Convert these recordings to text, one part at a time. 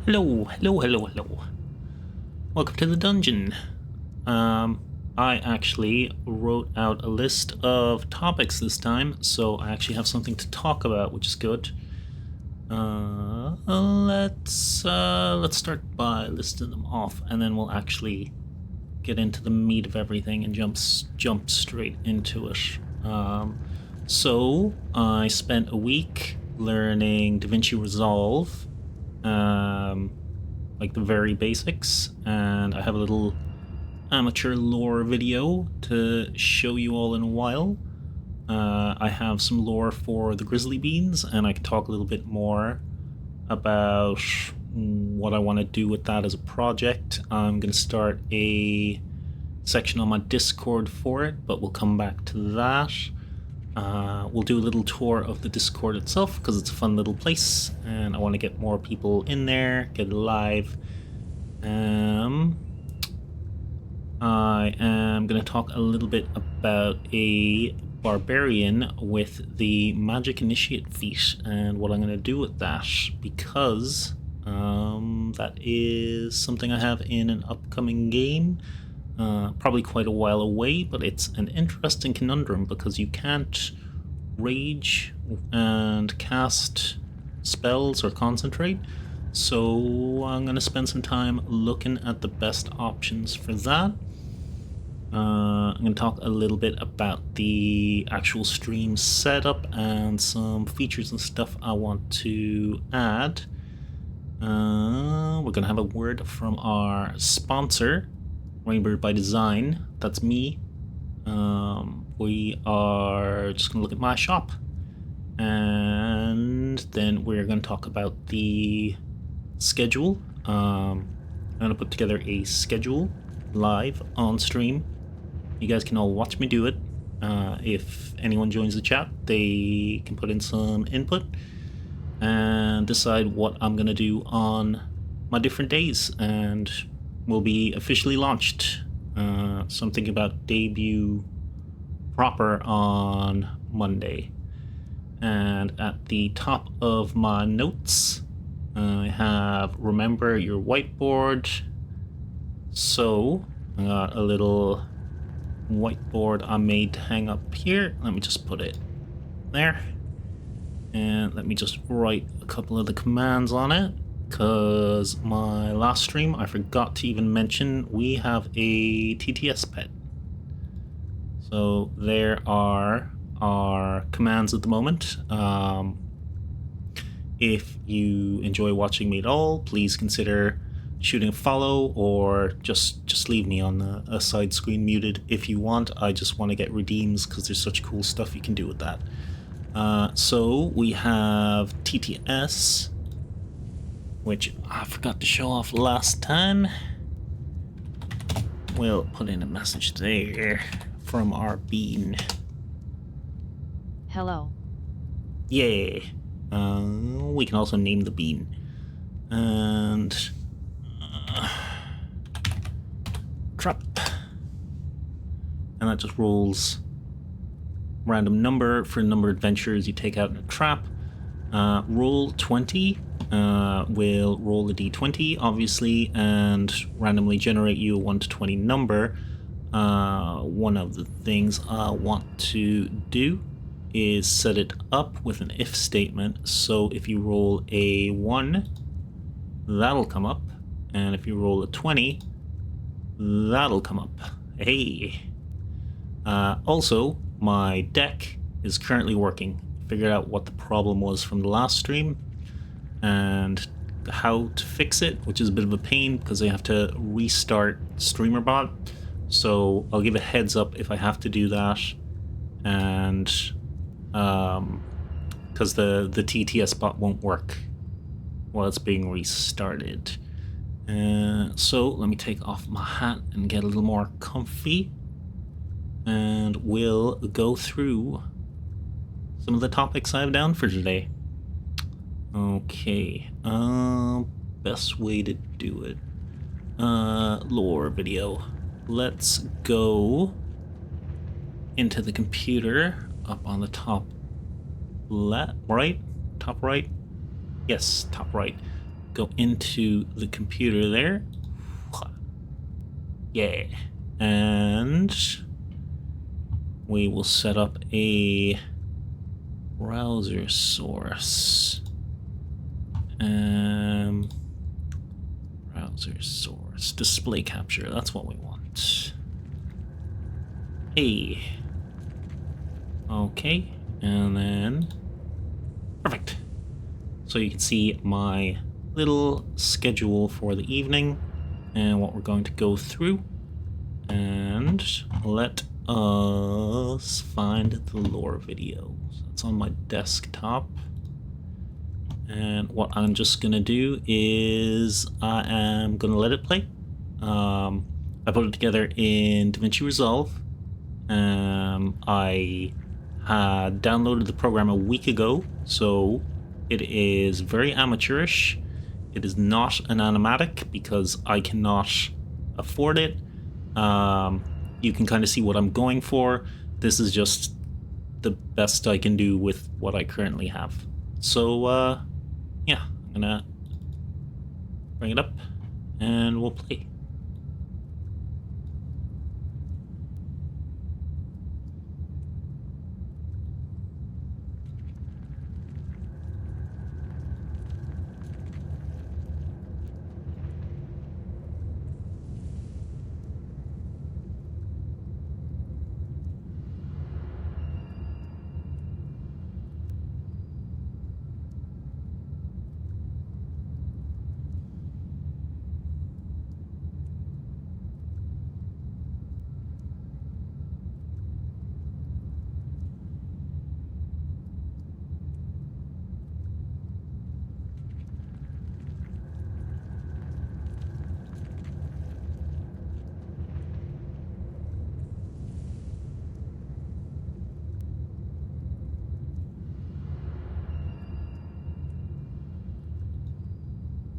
Hello, hello, hello, hello. Welcome to the dungeon. I actually wrote out a list of topics this time, so I actually have something to talk about, which is good. Let's start by listing them off, and then we'll actually get into the meat of everything and jump straight into it. So I spent a week learning DaVinci Resolve. Like the very basics, and I have a little amateur lore video to show you all in a while. I have some lore for the grizzly beans, and I can talk a little bit more about what I want to do with that as a project. I'm going to start a section on my Discord for it, but we'll come back to that. We'll do a little tour of the Discord itself because it's a fun little place and I want to get more people in there, get it live. I am going to talk a little bit about a barbarian with the magic initiate feat and what I'm going to do with that, because that is something I have in an upcoming game. Probably quite a while away, but it's an interesting conundrum because you can't rage and cast spells or concentrate. So I'm going to spend some time looking at the best options for that. I'm going to talk a little bit about the actual stream setup and some features and stuff I want to add. We're going to have a word from our sponsor, Rainbird by Design. That's me. We are just going to look at my shop, and then we're going to talk about the schedule. I'm going to put together a schedule live on stream. You guys can all watch me do it. If anyone joins the chat, they can put in some input and decide what I'm going to do on my different days, and will be officially launched. So I'm thinking about debut proper on Monday. And at the top of my notes, I have remember your whiteboard. So I got a little whiteboard I made to hang up here. Let me just put it there. And let me just write a couple of the commands on it, because my last stream I forgot to even mention we have a TTS pet. So there are our commands at the moment. If you enjoy watching me at all, please consider shooting a follow, or just leave me on a side screen muted if you want. I just want to get redeems because there's such cool stuff you can do with that. So we have TTS, which I forgot to show off last time. We'll put in a message there from our bean. Hello. Yay. We can also name the bean. And trap. And that just rolls random number for the number of adventures you take out in a trap. Roll 20 will roll a d20, obviously, and randomly generate you a 1 to 20 number. One of the things I want to do is set it up with an if statement, so if you roll a 1, that'll come up, and if you roll a 20, that'll come up. Hey! Also, my deck is currently working. Figured out what the problem was from the last stream and how to fix it, which is a bit of a pain because I have to restart StreamerBot. So I'll give a heads up if I have to do that, and because the TTS bot won't work while it's being restarted. So let me take off my hat and get a little more comfy, and we'll go through some of the topics I have down for today. Okay, best way to do it. Lore video. Let's go into the computer up on the top left, right? Top right? Yes, top right. go into the computer there. Yeah. And we will set up a browser source. Browser source. Display capture. That's what we want. Hey. Okay. And then... Perfect. So you can see my little schedule for the evening and what we're going to go through. And let us find the lore video. So it's on my desktop. And what I'm just gonna do is I am gonna let it play. I put it together in DaVinci Resolve. I had downloaded the program a week ago, so it is very amateurish. It is not an animatic because I cannot afford it. You can kind of see what I'm going for. This is just the best I can do with what I currently have. So, yeah, I'm gonna bring it up and we'll play.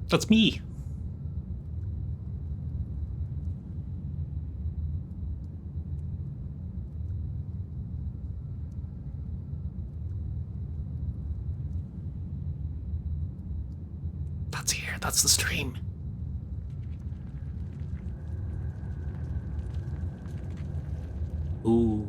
That's me. That's here. That's the stream. Ooh.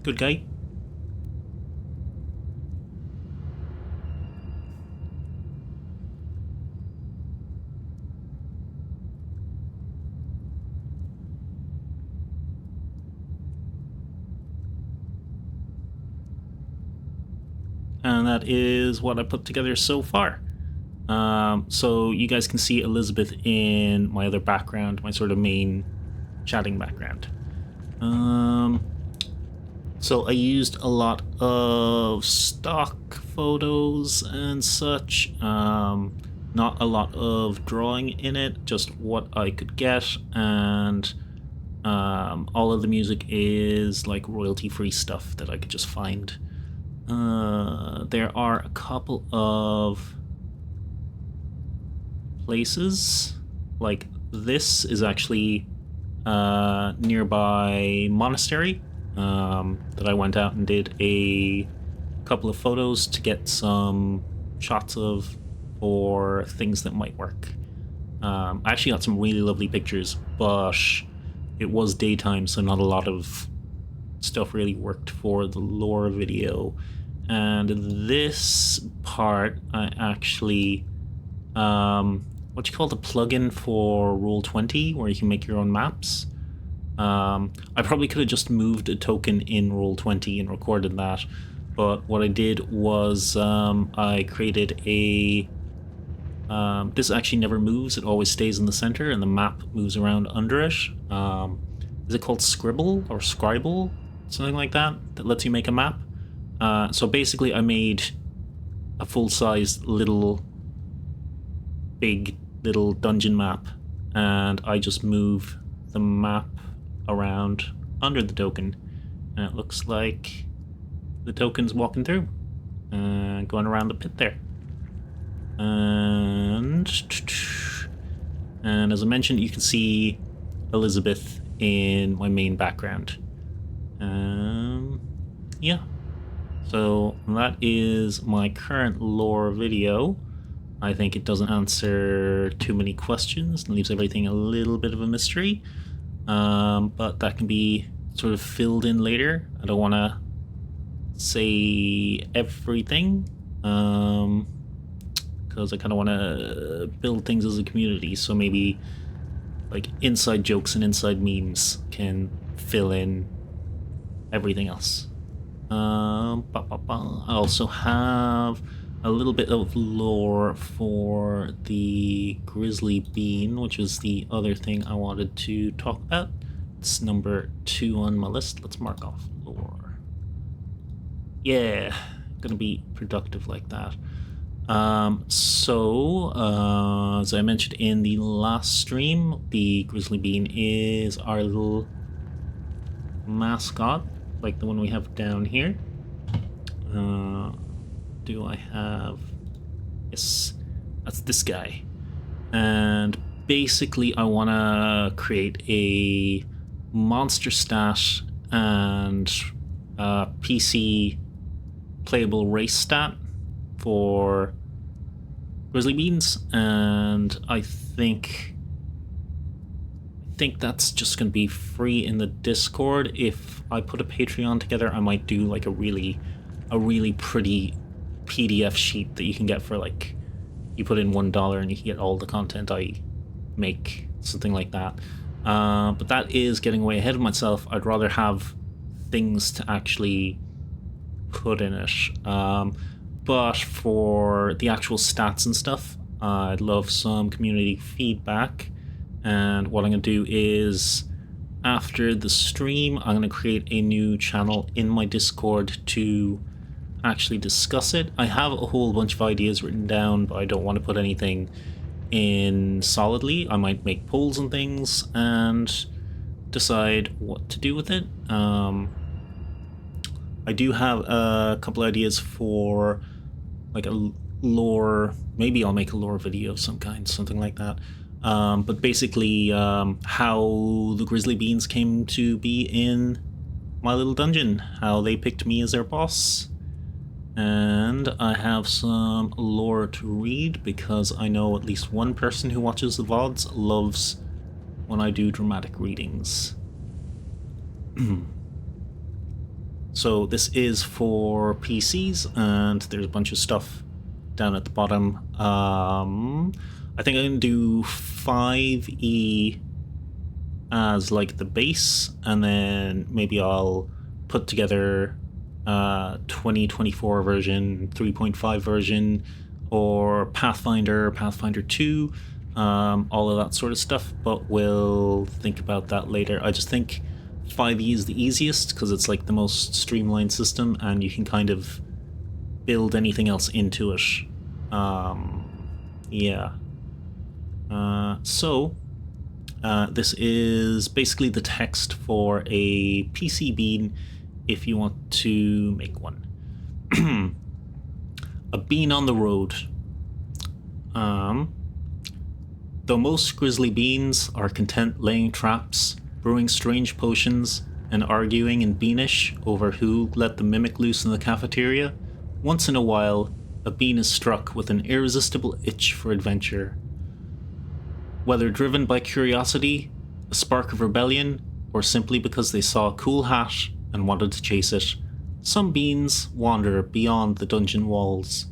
Good guy. And that is what I put together so far. So you guys can see Elizabeth in my other background, my sort of main chatting background. So I used a lot of stock photos and such. Not a lot of drawing in it, just what I could get, and all of the music is like royalty-free stuff that I could just find. There are a couple of places, like this is actually nearby monastery that I went out and did a couple of photos to get some shots of for things that might work. I actually got some really lovely pictures, but it was daytime, so not a lot of stuff really worked for the lore video. And this part, I actually, what you call the plugin for Roll20, where you can make your own maps. I probably could have just moved a token in Roll20 and recorded that, but what I did was I created a... this actually never moves, it always stays in the center, and the map moves around under it. Is it called Scribble or Scribble? Something like that, that lets you make a map. So basically I made a full-size big little dungeon map, and I just move the map around under the token, and it looks like the token's walking through and going around the pit there. And as I mentioned, you can see Elizabeth in my main background. Yeah. So that is my current lore video. I think it doesn't answer too many questions and leaves everything a little bit of a mystery. But that can be sort of filled in later. I don't want to say everything, because I kind of want to build things as a community. So maybe like inside jokes and inside memes can fill in everything else. I also have a little bit of lore for the grizzly bean, which is the other thing I wanted to talk about. It's number 2 on my list. Let's mark off lore. Yeah, gonna be productive like that. As I mentioned in the last stream, the grizzly bean is our little mascot, like the one we have down here. Do I have... Yes, that's this guy. And basically I want to create a monster stat and PC playable race stat for grizzly beans, and I think that's just going to be free in the Discord. If I put a Patreon together, I might do like a really pretty PDF sheet that you can get for like, you put in $1 and you can get all the content I make, something like that. But that is getting way ahead of myself. I'd rather have things to actually put in it. But for the actual stats and stuff, I'd love some community feedback. And what I'm going to do is, after the stream, I'm going to create a new channel in my Discord to actually discuss it. I have a whole bunch of ideas written down, but I don't want to put anything in solidly. I might make polls and things and decide what to do with it. I do have a couple ideas for like a lore, maybe I'll make a lore video of some kind, something like that. But basically how the grizzly beans came to be in my little dungeon, how they picked me as their boss. And I have some lore to read because I know at least one person who watches the VODs loves when I do dramatic readings. So this is for PCs, and there's a bunch of stuff down at the bottom. I think I'm going to do 5e as like the base, and then maybe I'll put together 2024 version, 3.5 version, or Pathfinder 2, all of that sort of stuff, but we'll think about that later. I just think 5e is the easiest because it's like the most streamlined system and you can kind of build anything else into it. Yeah. This is basically the text for a PC bean if you want to make one. A bean on the road. Though most grizzly beans are content laying traps, brewing strange potions, and arguing in beanish over who let the mimic loose in the cafeteria, once in a while, a bean is struck with an irresistible itch for adventure. Whether driven by curiosity, a spark of rebellion, or simply because they saw a cool hat and wanted to chase it, some beans wander beyond the dungeon walls.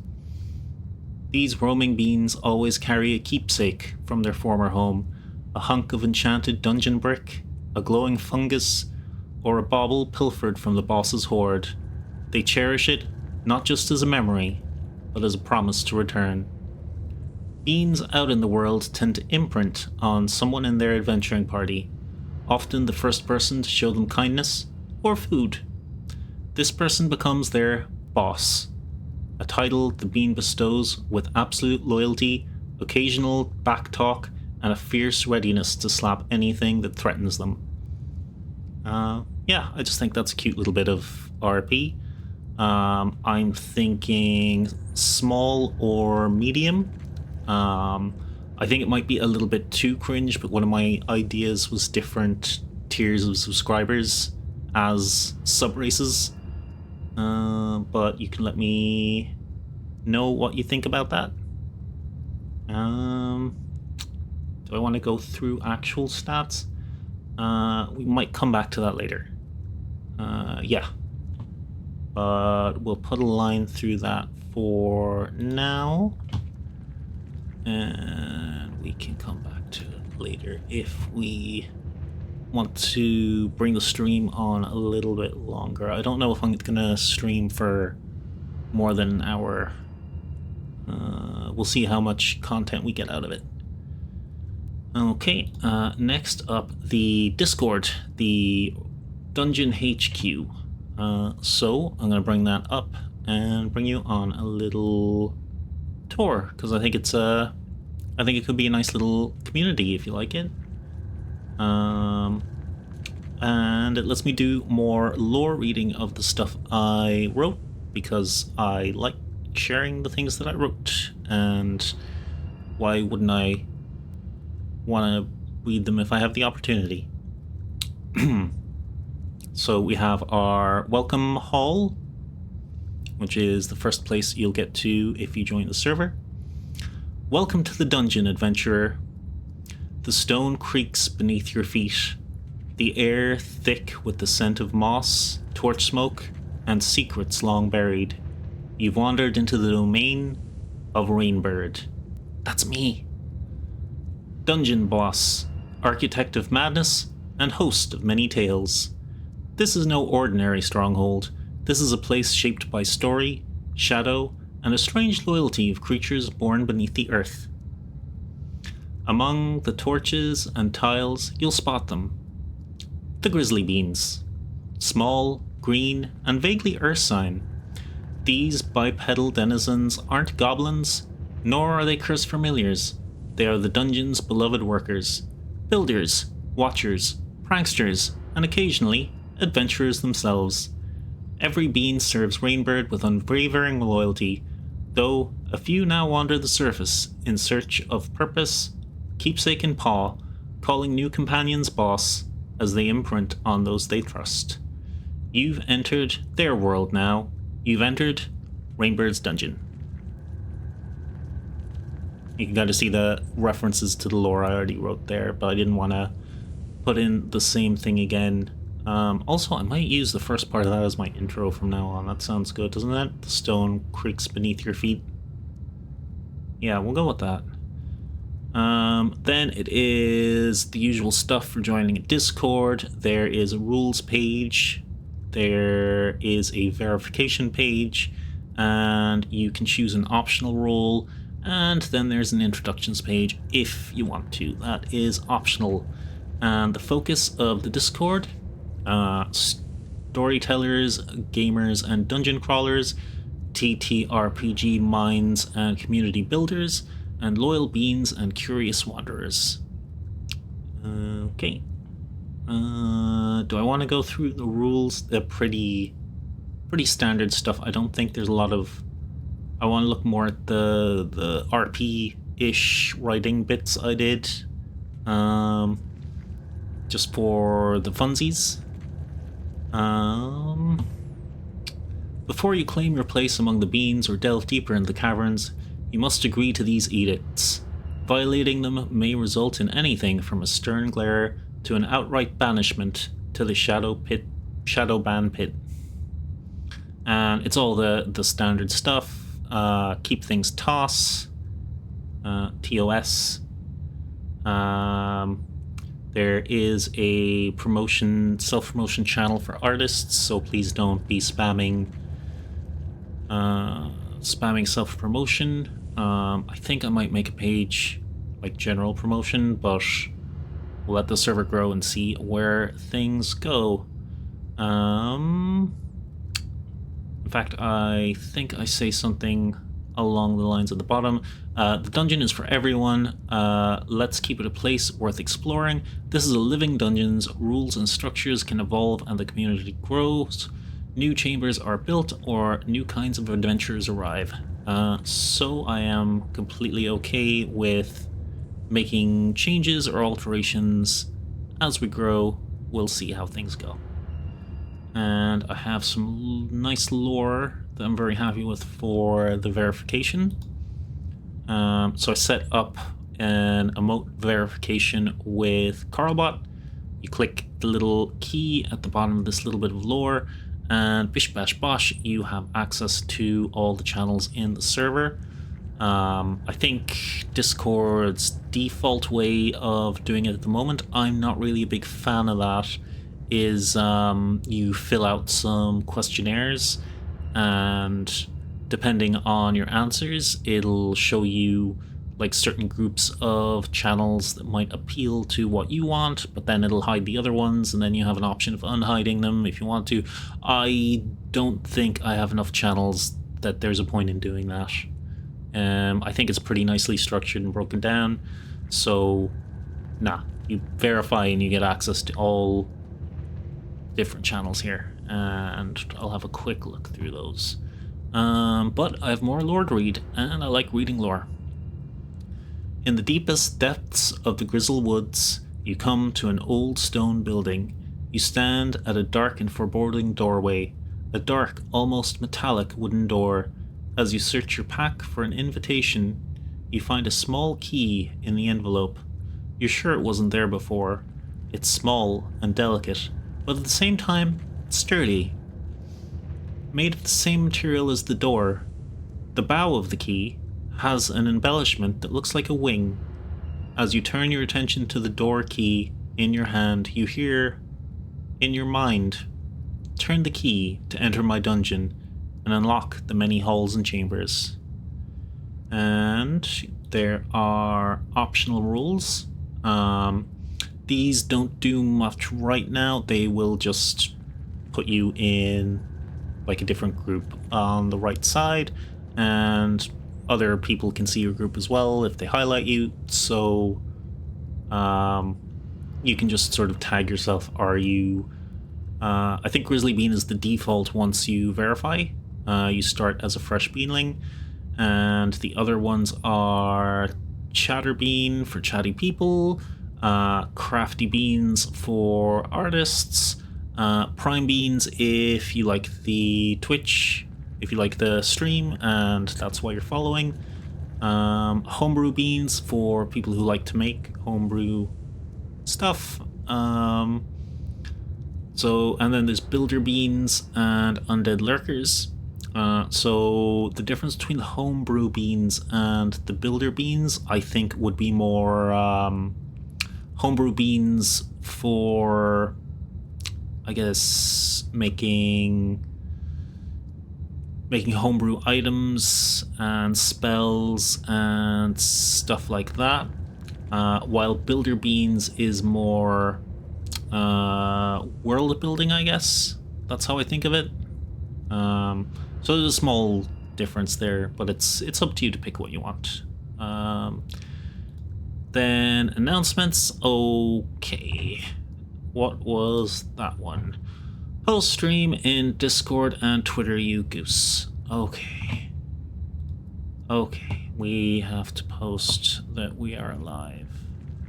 These roaming beans always carry a keepsake from their former home, a hunk of enchanted dungeon brick, a glowing fungus, or a bauble pilfered from the boss's hoard. They cherish it not just as a memory, but as a promise to return. Beans out in the world tend to imprint on someone in their adventuring party, often the first person to show them kindness or food. This person becomes their Boss, a title the Bean bestows with absolute loyalty, occasional backtalk, and a fierce readiness to slap anything that threatens them. Yeah, I just think that's a cute little bit of RP. I'm thinking small or medium. I think it might be a little bit too cringe, but one of my ideas was different tiers of subscribers as sub-races. But you can let me know what you think about that. Do I want to go through actual stats? We might come back to that later. Yeah. But we'll put a line through that for now. And we can come back to it later if we want to bring the stream on a little bit longer. I don't know if I'm gonna stream for more than an hour. We'll see how much content we get out of it. Okay, next up, the Discord, the Dungeon HQ. So I'm gonna bring that up and bring you on a little tour, because I think it could be a nice little community if you like it. And it lets me do more lore reading of the stuff I wrote, because I like sharing the things that I wrote, and why wouldn't I want to read them if I have the opportunity? So we have our welcome hall, which is the first place you'll get to if you join the server. Welcome to the dungeon, adventurer. The stone creaks beneath your feet, the air thick with the scent of moss, torch smoke, and secrets long buried. You've wandered into the domain of Rainbird. That's me. Dungeon boss, architect of madness, and host of many tales. This is no ordinary stronghold. This is a place shaped by story, shadow, and a strange loyalty of creatures born beneath the earth. Among the torches and tiles, you'll spot them. The grizzly beans. Small, green, and vaguely ursine. These bipedal denizens aren't goblins, nor are they cursed familiars. They are the dungeon's beloved workers. Builders, watchers, pranksters, and occasionally, adventurers themselves. Every bean serves Rainbird with unwavering loyalty, though a few now wander the surface in search of purpose, keepsake in paw, calling new companions boss as they imprint on those they trust. You've entered their world now. You've entered Rainbird's dungeon. You can kind of see the references to the lore I already wrote there, but I didn't want to put in the same thing again. Also, I might use the first part of that as my intro from now on. That sounds good, doesn't it? The stone creaks beneath your feet. Yeah, we'll go with that. Then it is the usual stuff for joining a Discord. There is a rules page. There is a verification page. And you can choose an optional role. And then there's an introductions page if you want to. That is optional. And the focus of the Discord, storytellers, gamers, and dungeon crawlers, TTRPG minds and community builders, and loyal beans and curious wanderers. Okay. Do I want to go through the rules? They're pretty standard stuff. I don't think there's a lot of... I want to look more at the RP-ish writing bits I did. Just for the funsies. Before you claim your place among the beans or delve deeper into the caverns, you must agree to these edicts. Violating them may result in anything from a stern glare to an outright banishment to the Shadowban Pit. And it's all the standard stuff. Keep things TOS. TOS. There is a self-promotion channel for artists, so please don't be spamming self-promotion. I think I might make a page like general promotion, but we'll let the server grow and see where things go. In fact, I think I say something along the lines at the bottom. The dungeon is for everyone. Let's keep it a place worth exploring. This is a living dungeon. Rules and structures can evolve and the community grows. New chambers are built or new kinds of adventures arrive. So I am completely okay with making changes or alterations as we grow. We'll see how things go. And I have some nice lore that I'm very happy with for the verification. So I set up an emote verification with Carlbot. You click the little key at the bottom of this little bit of lore, and bish bash bosh, you have access to all the channels in the server. I think Discord's default way of doing it at the moment, I'm not really a big fan of that, is you fill out some questionnaires, and depending on your answers, it'll show you like certain groups of channels that might appeal to what you want, but then it'll hide the other ones, and then you have an option of unhiding them if you want to. I don't think I have enough channels that there's a point in doing that. I think it's pretty nicely structured and broken down, so nah, you verify and you get access to all different channels here, and I'll have a quick look through those. But I have more lore to read, and I like reading lore. In the deepest depths of the Grizzle Woods, you come to an old stone building. You stand at a dark and foreboding doorway, a dark, almost metallic wooden door. As you search your pack for an invitation, you find a small key in the envelope. You're sure it wasn't there before. It's small and delicate, but at the same time, sturdy. Made of the same material as the door, the bow of the key has an embellishment that looks like a wing. As you turn your attention to the door key in your hand, you hear, in your mind, turn the key to enter my dungeon and unlock the many halls and chambers. And there are optional rules. These don't do much right now. They will just put you in like a different group on the right side, and other people can see your group as well if they highlight you. So you can just sort of tag yourself. Are you I think Grizzly Bean is the default once you verify. You start as a fresh beanling, and the other ones are Chatterbean for chatty people, Crafty Beans for artists, Prime Beans if you like the Twitch, if you like the stream and that's why you're following, Homebrew Beans for people who like to make homebrew stuff, and then there's Builder Beans and Undead Lurkers. So the difference between the Homebrew Beans and the Builder Beans, I think, would be more Homebrew Beans for, I guess, making homebrew items and spells and stuff like that, while Builder Beans is more world building, I guess. That's how I think of it. So there's a small difference there, but it's up to you to pick what you want. Then announcements. Okay, what was that one? Post stream in Discord and Twitter, you goose. Okay, we have to post that we are alive,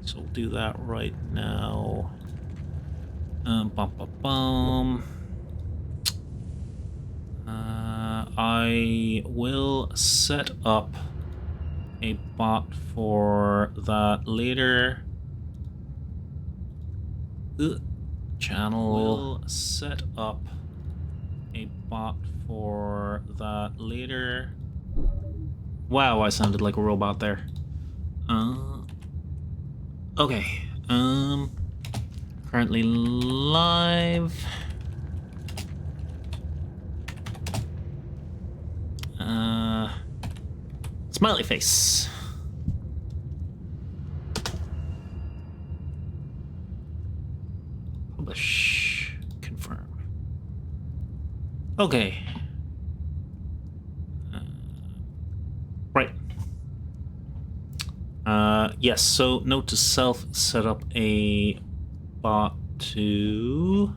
so we'll do that right now. I will set up a bot for that later. Channel. We'll set up a bot for that later. Wow, I sounded like a robot there. Okay. Currently live. Smiley face. Publish. Confirm. Okay. Yes, so note to self, set up a bot to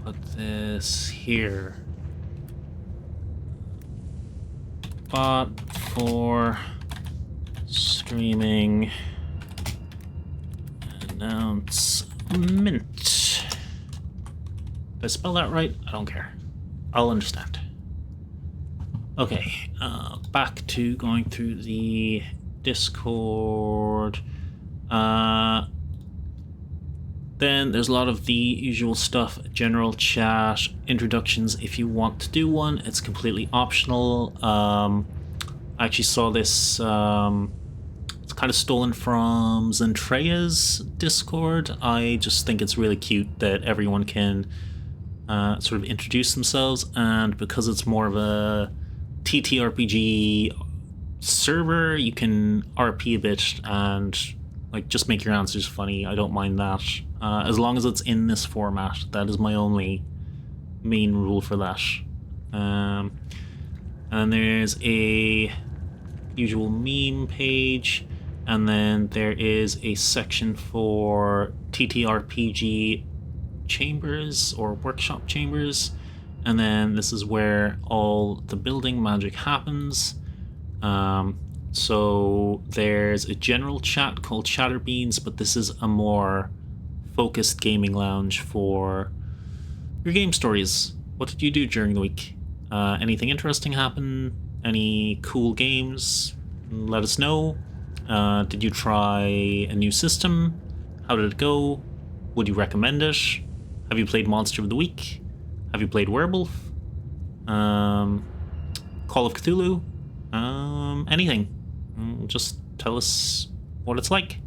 put this here. Bot for streaming announcement. Did I spell that right? I don't care. I'll understand. Okay, back to going through the Discord. Then there's a lot of the usual stuff, general chat, introductions. If you want to do one, it's completely optional. I actually saw this, it's kind of stolen from Zentrea's Discord. I just think it's really cute that everyone can sort of introduce themselves, and because it's more of a TTRPG server, you can RP a bit and like just make your answers funny. I don't mind that. As long as it's in this format, that is my only main rule for that. And there's a usual meme page, and then there is a section for TTRPG chambers or workshop chambers, and then this is where all the building magic happens. So there's a general chat called Chatterbeans, but this is a more focused gaming lounge for your game stories. What did you do during the week? Anything interesting happen? Any cool games? Let us know. Did you try a new system? How did it go? Would you recommend it? Have you played Monster of the Week? Have you played Werewolf? Call of Cthulhu? Anything. Just tell us what it's like.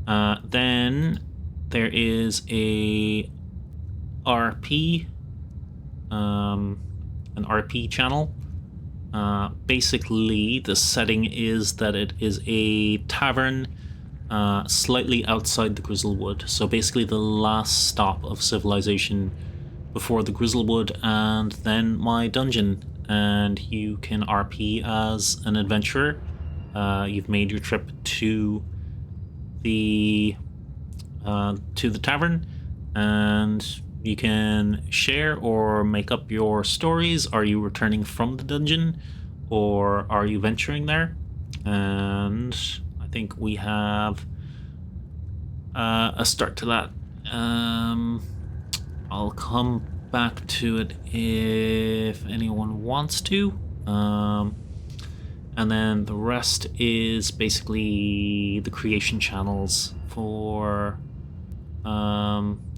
Then there is a RP, an RP channel. Basically, the setting is that it is a tavern slightly outside the Grizzlewood. So basically the last stop of civilization before the Grizzlewood, and then my dungeon. And you can RP as an adventurer. You've made your trip to the tavern, and you can share or make up your stories. Are you returning from the dungeon, or are you venturing there? And I think we have a start to that. I'll come back to it if anyone wants to. And then the rest is basically the creation channels for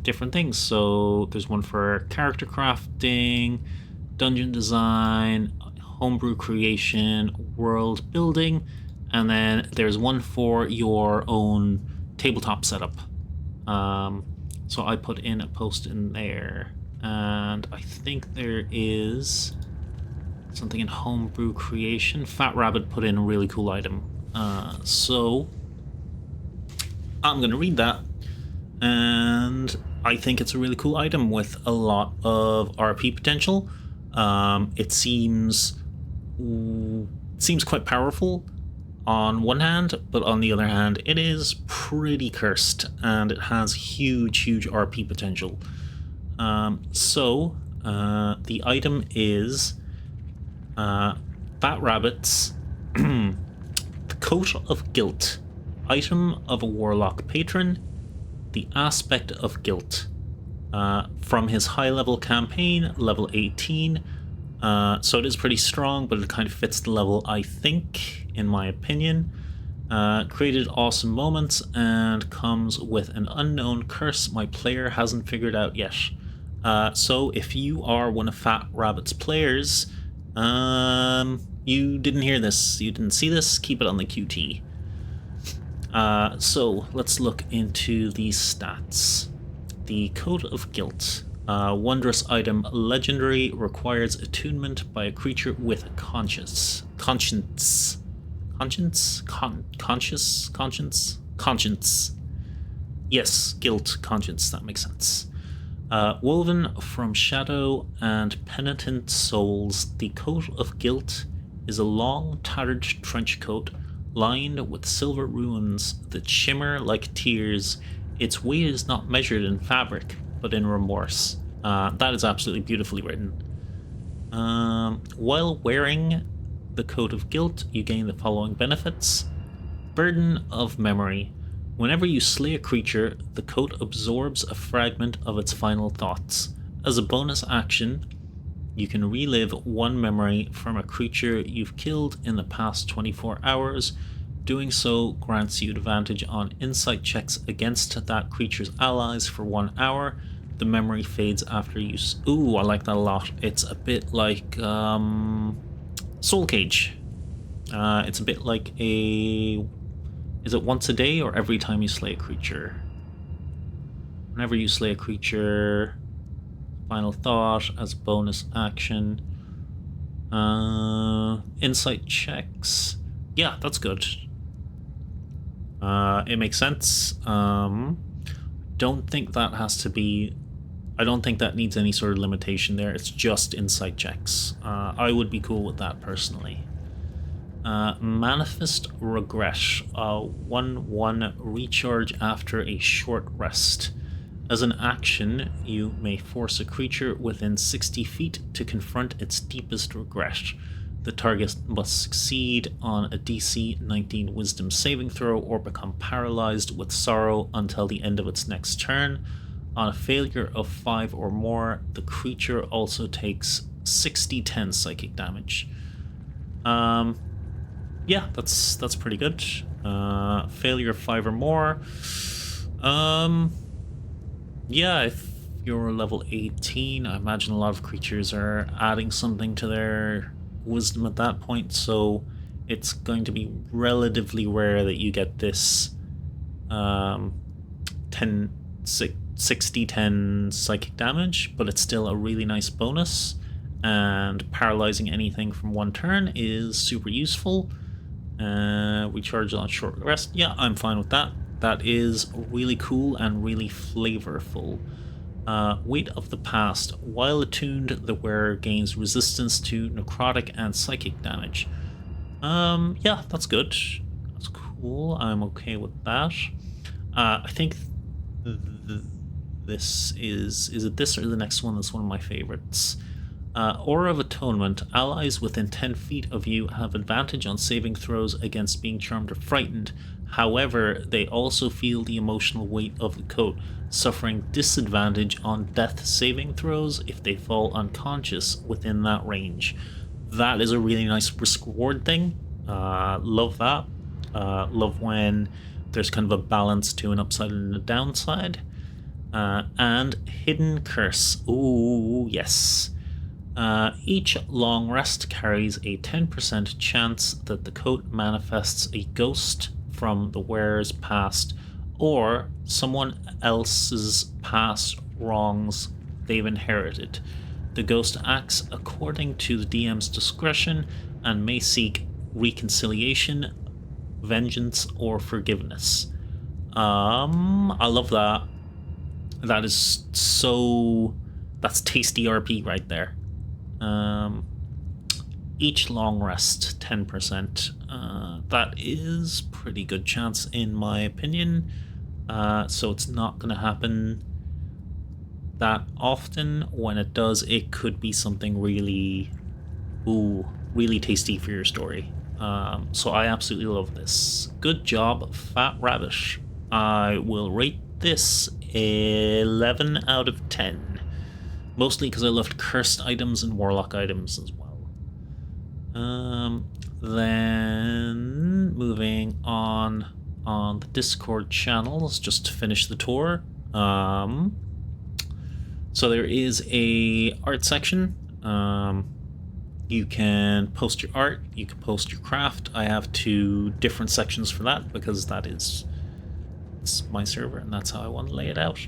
different things. So there's one for character crafting, dungeon design, homebrew creation, world building, and then there's one for your own tabletop setup. So I put in a post in there, and I think there is something in homebrew creation. Fat Rabbit put in a really cool item. So I'm gonna read that, and I think it's a really cool item with a lot of RP potential. It seems quite powerful on one hand, but on the other hand, it is pretty cursed, and it has huge RP potential. So the item is Fat Rabbit's The Coat of Guilt, item of a Warlock patron, the Aspect of Guilt, from his high-level campaign, level 18. So it is pretty strong, but it kind of fits the level, I think, in my opinion. Created awesome moments and comes with an unknown curse my player hasn't figured out yet. So if you are one of Fat Rabbit's players, you didn't hear this, you didn't see this, keep it on the QT. So let's look into the stats. The Coat of Guilt. Wondrous item, legendary, requires attunement by a creature with conscience. Yes, guilt, conscience, that makes sense. Woven from shadow and penitent souls, the Coat of Guilt is a long, tattered trench coat lined with silver runes that shimmer like tears. Its weight is not measured in fabric, but in remorse. That is absolutely beautifully written. While wearing the coat of guilt, you gain the following benefits. Burden of memory. Whenever you slay a creature, the coat absorbs a fragment of its final thoughts. As a bonus action, you can relive one memory from a creature you've killed in the past 24 hours. Doing so grants you advantage on insight checks against that creature's allies for 1 hour. The memory fades after use. Ooh, I like that a lot. It's a bit like Soul Cage. It's a bit like a... Is it once a day or every time you slay a creature? Whenever you slay a creature, final thought as bonus action. Insight checks. Yeah, that's good. It makes sense. Don't think that has to be... I don't think that needs any sort of limitation there. It's just insight checks. I would be cool with that personally. Manifest Regret. 1/1 recharge after a short rest. As an action, you may force a creature within 60 feet to confront its deepest regret. The target must succeed on a DC 19 Wisdom saving throw or become paralyzed with sorrow until the end of its next turn. On a failure of 5 or more, the creature also takes 60/10 psychic damage. Yeah, that's pretty good. Failure of 5 or more. Yeah, if you're level 18, I imagine a lot of creatures are adding something to their wisdom at that point, so it's going to be relatively rare that you get this 60/10 psychic damage, but it's still a really nice bonus, and paralyzing anything from 1 turn is super useful. Recharge on short rest. Yeah, I'm fine with that. That is really cool and really flavorful. Weight of the Past. While attuned, the wearer gains resistance to necrotic and psychic damage. Yeah, that's good. That's cool. I'm okay with that. I think this is it this or the next one that's one of my favorites. Aura of Atonement. Allies within 10 feet of you have advantage on saving throws against being charmed or frightened. However, they also feel the emotional weight of the coat, suffering disadvantage on death saving throws if they fall unconscious within that range. That is a really nice risk-reward thing. Love that. Love when there's kind of a balance to an upside and a downside. And Hidden Curse. Ooh, yes. Each long rest carries a 10% chance that the coat manifests a ghost from the wearer's past or someone else's past wrongs they've inherited. The ghost acts according to the DM's discretion and may seek reconciliation, vengeance, or forgiveness. I love that. That is so... That's tasty RP right there. Each long rest, 10%. That is pretty good chance in my opinion. So it's not going to happen that often. When it does, it could be something really, really tasty for your story. So I absolutely love this. Good job, Fat Rabbit. I will rate this 11 out of 10. Mostly because I loved cursed items and warlock items as well. Then moving on the Discord channels, just to finish the tour. So there is a art section. You can post your art, you can post your craft. I have 2 different sections for that because it's my server and that's how I want to lay it out.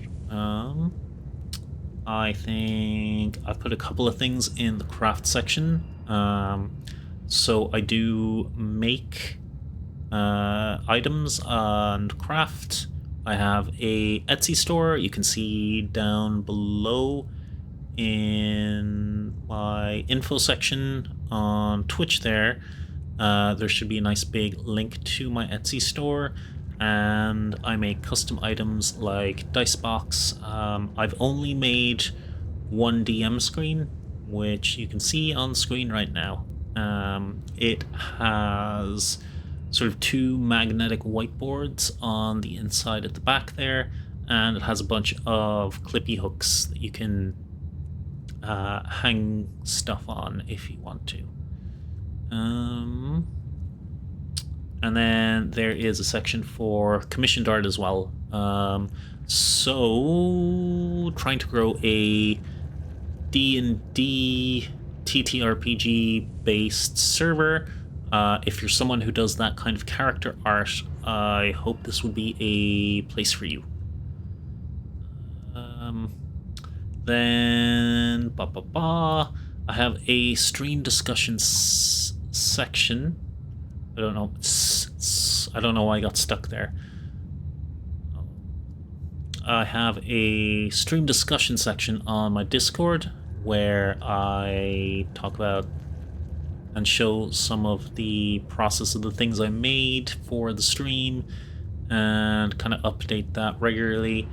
I think I put a couple of things in the craft section. So I do make items and craft. I have a Etsy store. You can see down below in my info section on Twitch there. there should be a nice big link to my Etsy store, and I make custom items like dice box. I've only made one DM screen, which you can see on screen right now. It has sort of two magnetic whiteboards on the inside at the back there, and it has a bunch of clippy hooks that you can hang stuff on if you want to. And then there is a section for commissioned art as well. So trying to grow a D&D TTRPG based server. If you're someone who does that kind of character art, I hope this would be a place for you. Then I have a stream discussion section. I don't know. I don't know why I got stuck there. I have a stream discussion section on my Discord where I talk about and show some of the process of the things I made for the stream and kind of update that regularly.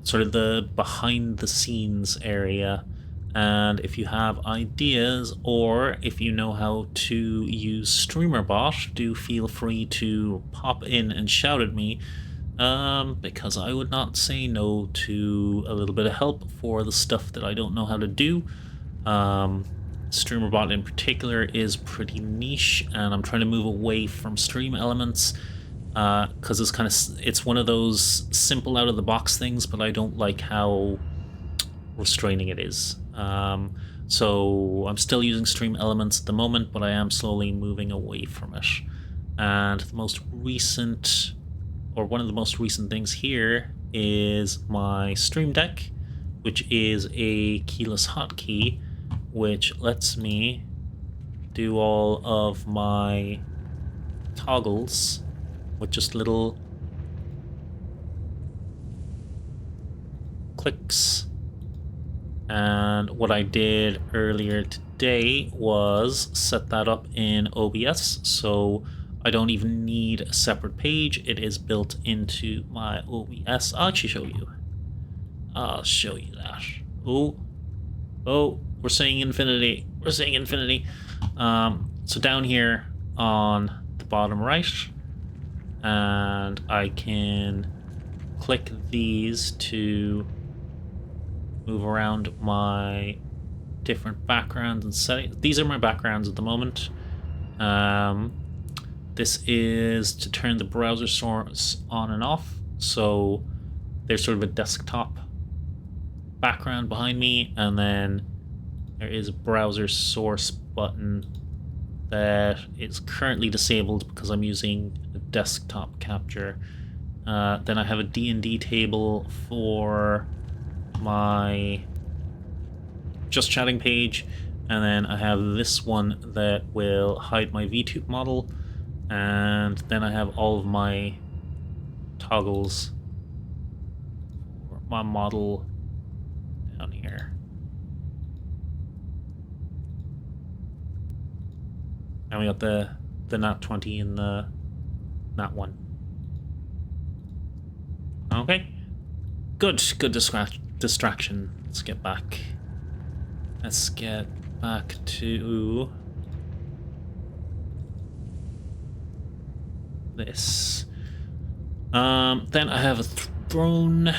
Sort of the behind the scenes area. And if you have ideas or if you know how to use StreamerBot, do feel free to pop in and shout at me, because I would not say no to a little bit of help for the stuff that I don't know how to do. StreamerBot in particular is pretty niche, and I'm trying to move away from stream elements because it's one of those simple out of the box things, but I don't like how restraining it is. So I'm still using stream elements at the moment, but I am slowly moving away from it. And the most recent, or one of the most recent things here is my Stream Deck, which is a keyless hotkey, which lets me do all of my toggles with just little clicks. And what I did earlier today was set that up in OBS, so I don't even need a separate page. It is built into my OBS. I'll actually show you. I'll show you that. Oh, we're saying infinity. We're saying infinity. So down here on the bottom right, and I can click these to move around my different backgrounds and settings. These are my backgrounds at the moment. This is to turn the browser source on and off. So there's sort of a desktop background behind me, and then there is a browser source button that is currently disabled because I'm using a desktop capture. Then I have a D&D table for my just chatting page, and then I have this one that will hide my VTube model, and then I have all of my toggles for my model down here. And we got the Nat 20 and the Nat 1. Okay. Good distraction. Let's get back. Let's get back to this. Then I have a throne.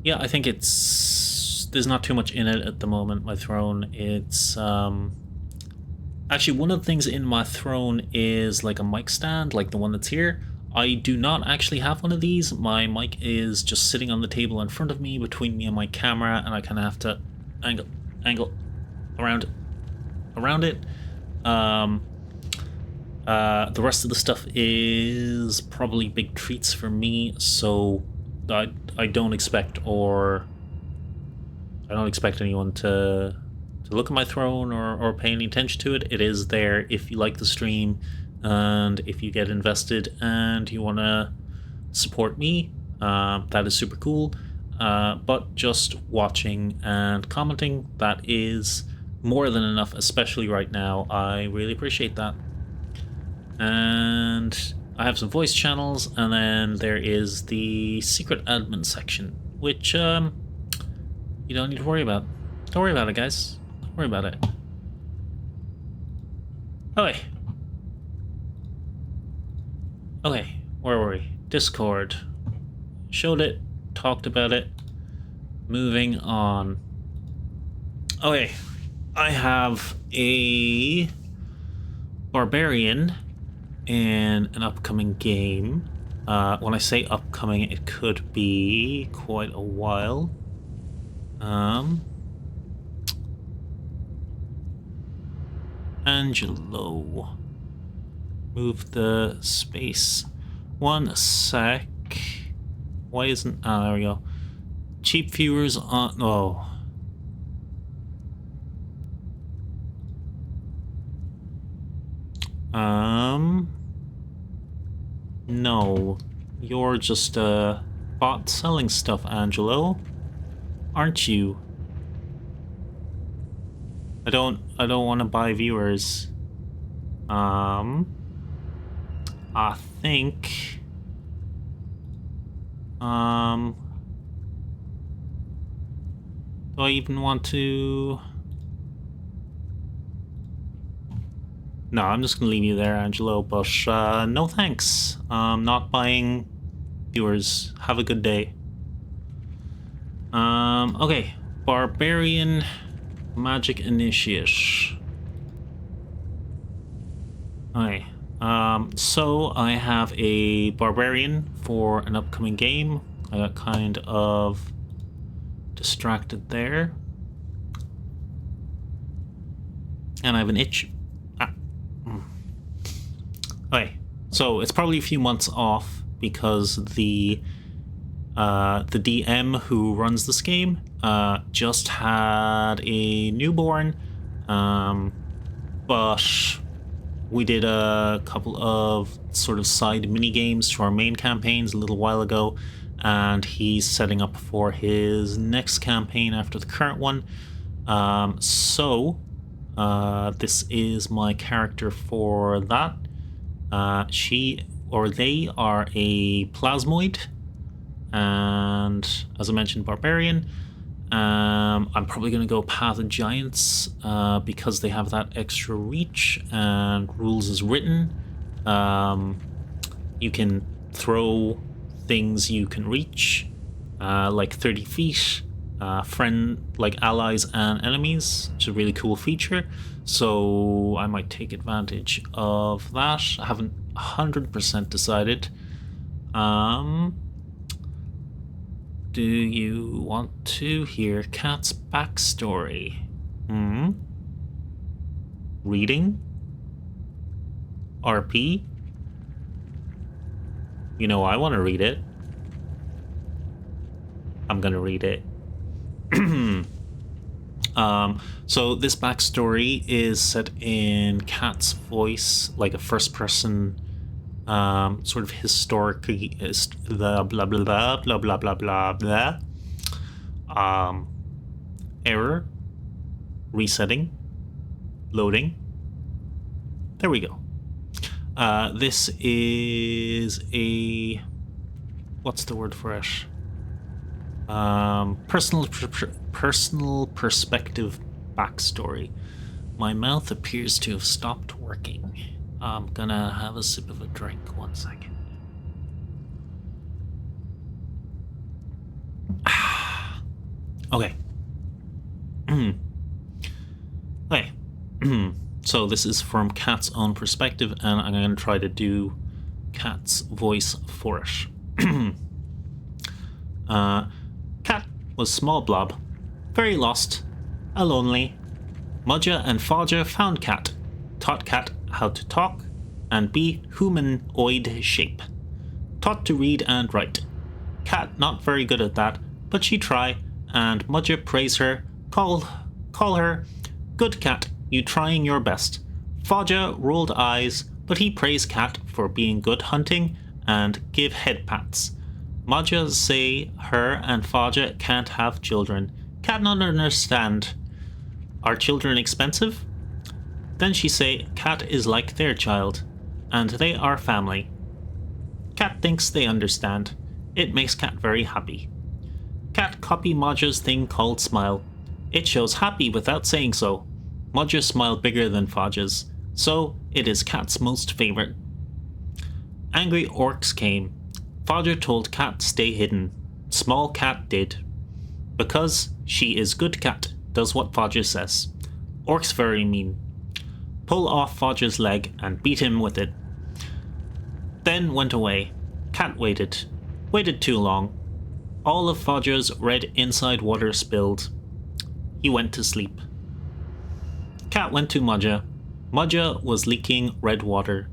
Yeah, I think there's not too much in it at the moment, my throne. It's actually, one of the things in my throne is like a mic stand, like the one that's here. I do not actually have one of these. My mic is just sitting on the table in front of me, between me and my camera, and I kind of have to angle around it. The rest of the stuff is probably big treats for me, so I don't expect anyone to look at my throne or pay any attention to it. It is there if you like the stream, and if you get invested and you want to support me, that is super cool. But just watching and commenting, that is more than enough, especially right now. I really appreciate that. And I have some voice channels, and then there is the secret admin section, which you don't need to worry about. Don't worry about it, guys. Don't worry about it. Okay. Okay, where were we? Discord. Showed it, talked about it. Moving on. Okay, I have a barbarian in an upcoming game. When I say upcoming, it could be quite a while. Angelo. Move the space. One sec. Why isn't... Ah, there we go. Cheap viewers on... Oh. No. You're just a bot selling stuff, Angelo. Aren't you? I don't want to buy viewers. I think... do I even want to... No, I'm just gonna leave you there, Angelo, but no thanks. Not buying viewers. Have a good day. Okay. Barbarian Magic Initiate. Okay. So I have a barbarian for an upcoming game. I got kind of distracted there. And I have an itch. Okay, so it's probably a few months off because the DM who runs this game just had a newborn, but we did a couple of sort of side mini games to our main campaigns a little while ago, and he's setting up for his next campaign after the current one. So this is my character for that. She or they are a plasmoid, and as I mentioned, barbarian. I'm probably going to go Path of Giants because they have that extra reach and rules as written. You can throw things you can reach, like 30 feet, like allies and enemies, which is a really cool feature. So I might take advantage of that. I haven't 100% decided. Do you want to hear Kat's backstory? Reading? RP? You know, I want to read it. I'm gonna read it. So this backstory is set in Kat's voice, like a first-person, sort of historically, blah blah blah blah blah blah blah blah blah. Error, resetting, loading. There we go. This is a... what's the word for it? Personal perspective backstory. My mouth appears to have stopped working. I'm gonna have a sip of a drink. 1 second. Okay. Okay. So this is from Kat's own perspective, and I'm going to try to do Kat's voice for it. Kat was small blob, very lost, a lonely. Mudja and Fodja found Kat, taught Kat how to talk and be humanoid shape, taught to read and write. Kat not very good at that, but she try, and Mudja praise her, call her, good Kat, you trying your best. Fodja rolled eyes, but he praised Kat for being good hunting and give head pats. Mudja say her and Fodja can't have children. Kat not understand. Are children expensive? Then she say Cat is like their child, and they are family. Cat thinks they understand. It makes Cat very happy. Cat copy Maja's thing called Smile. It shows happy without saying so. Maja's smile bigger than Fodge's, so it is Cat's most favorite. Angry orcs came. Fodger told Cat stay hidden. Small Cat did. Because she is good Cat, does what Fodger says. Orcs very mean. Pull off Fodger's leg and beat him with it. Then went away. Cat waited. Waited too long. All of Fodger's red inside water spilled. He went to sleep. Cat went to Maja. Maja was leaking red water.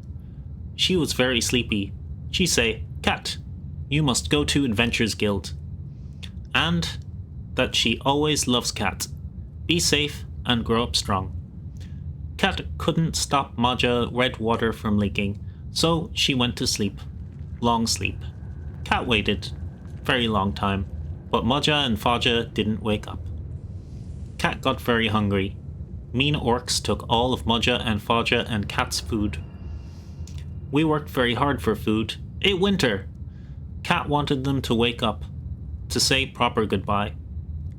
She was very sleepy. She say, Cat, you must go to Adventures Guild. And that she always loves Cat. Be safe and grow up strong. Cat couldn't stop Maja red water from leaking, so she went to sleep. Long sleep. Cat waited. Very long time. But Maja and Faja didn't wake up. Cat got very hungry. Mean orcs took all of Maja and Faja and Cat's food. We worked very hard for food. It winter! Cat wanted them to wake up. To say proper goodbye.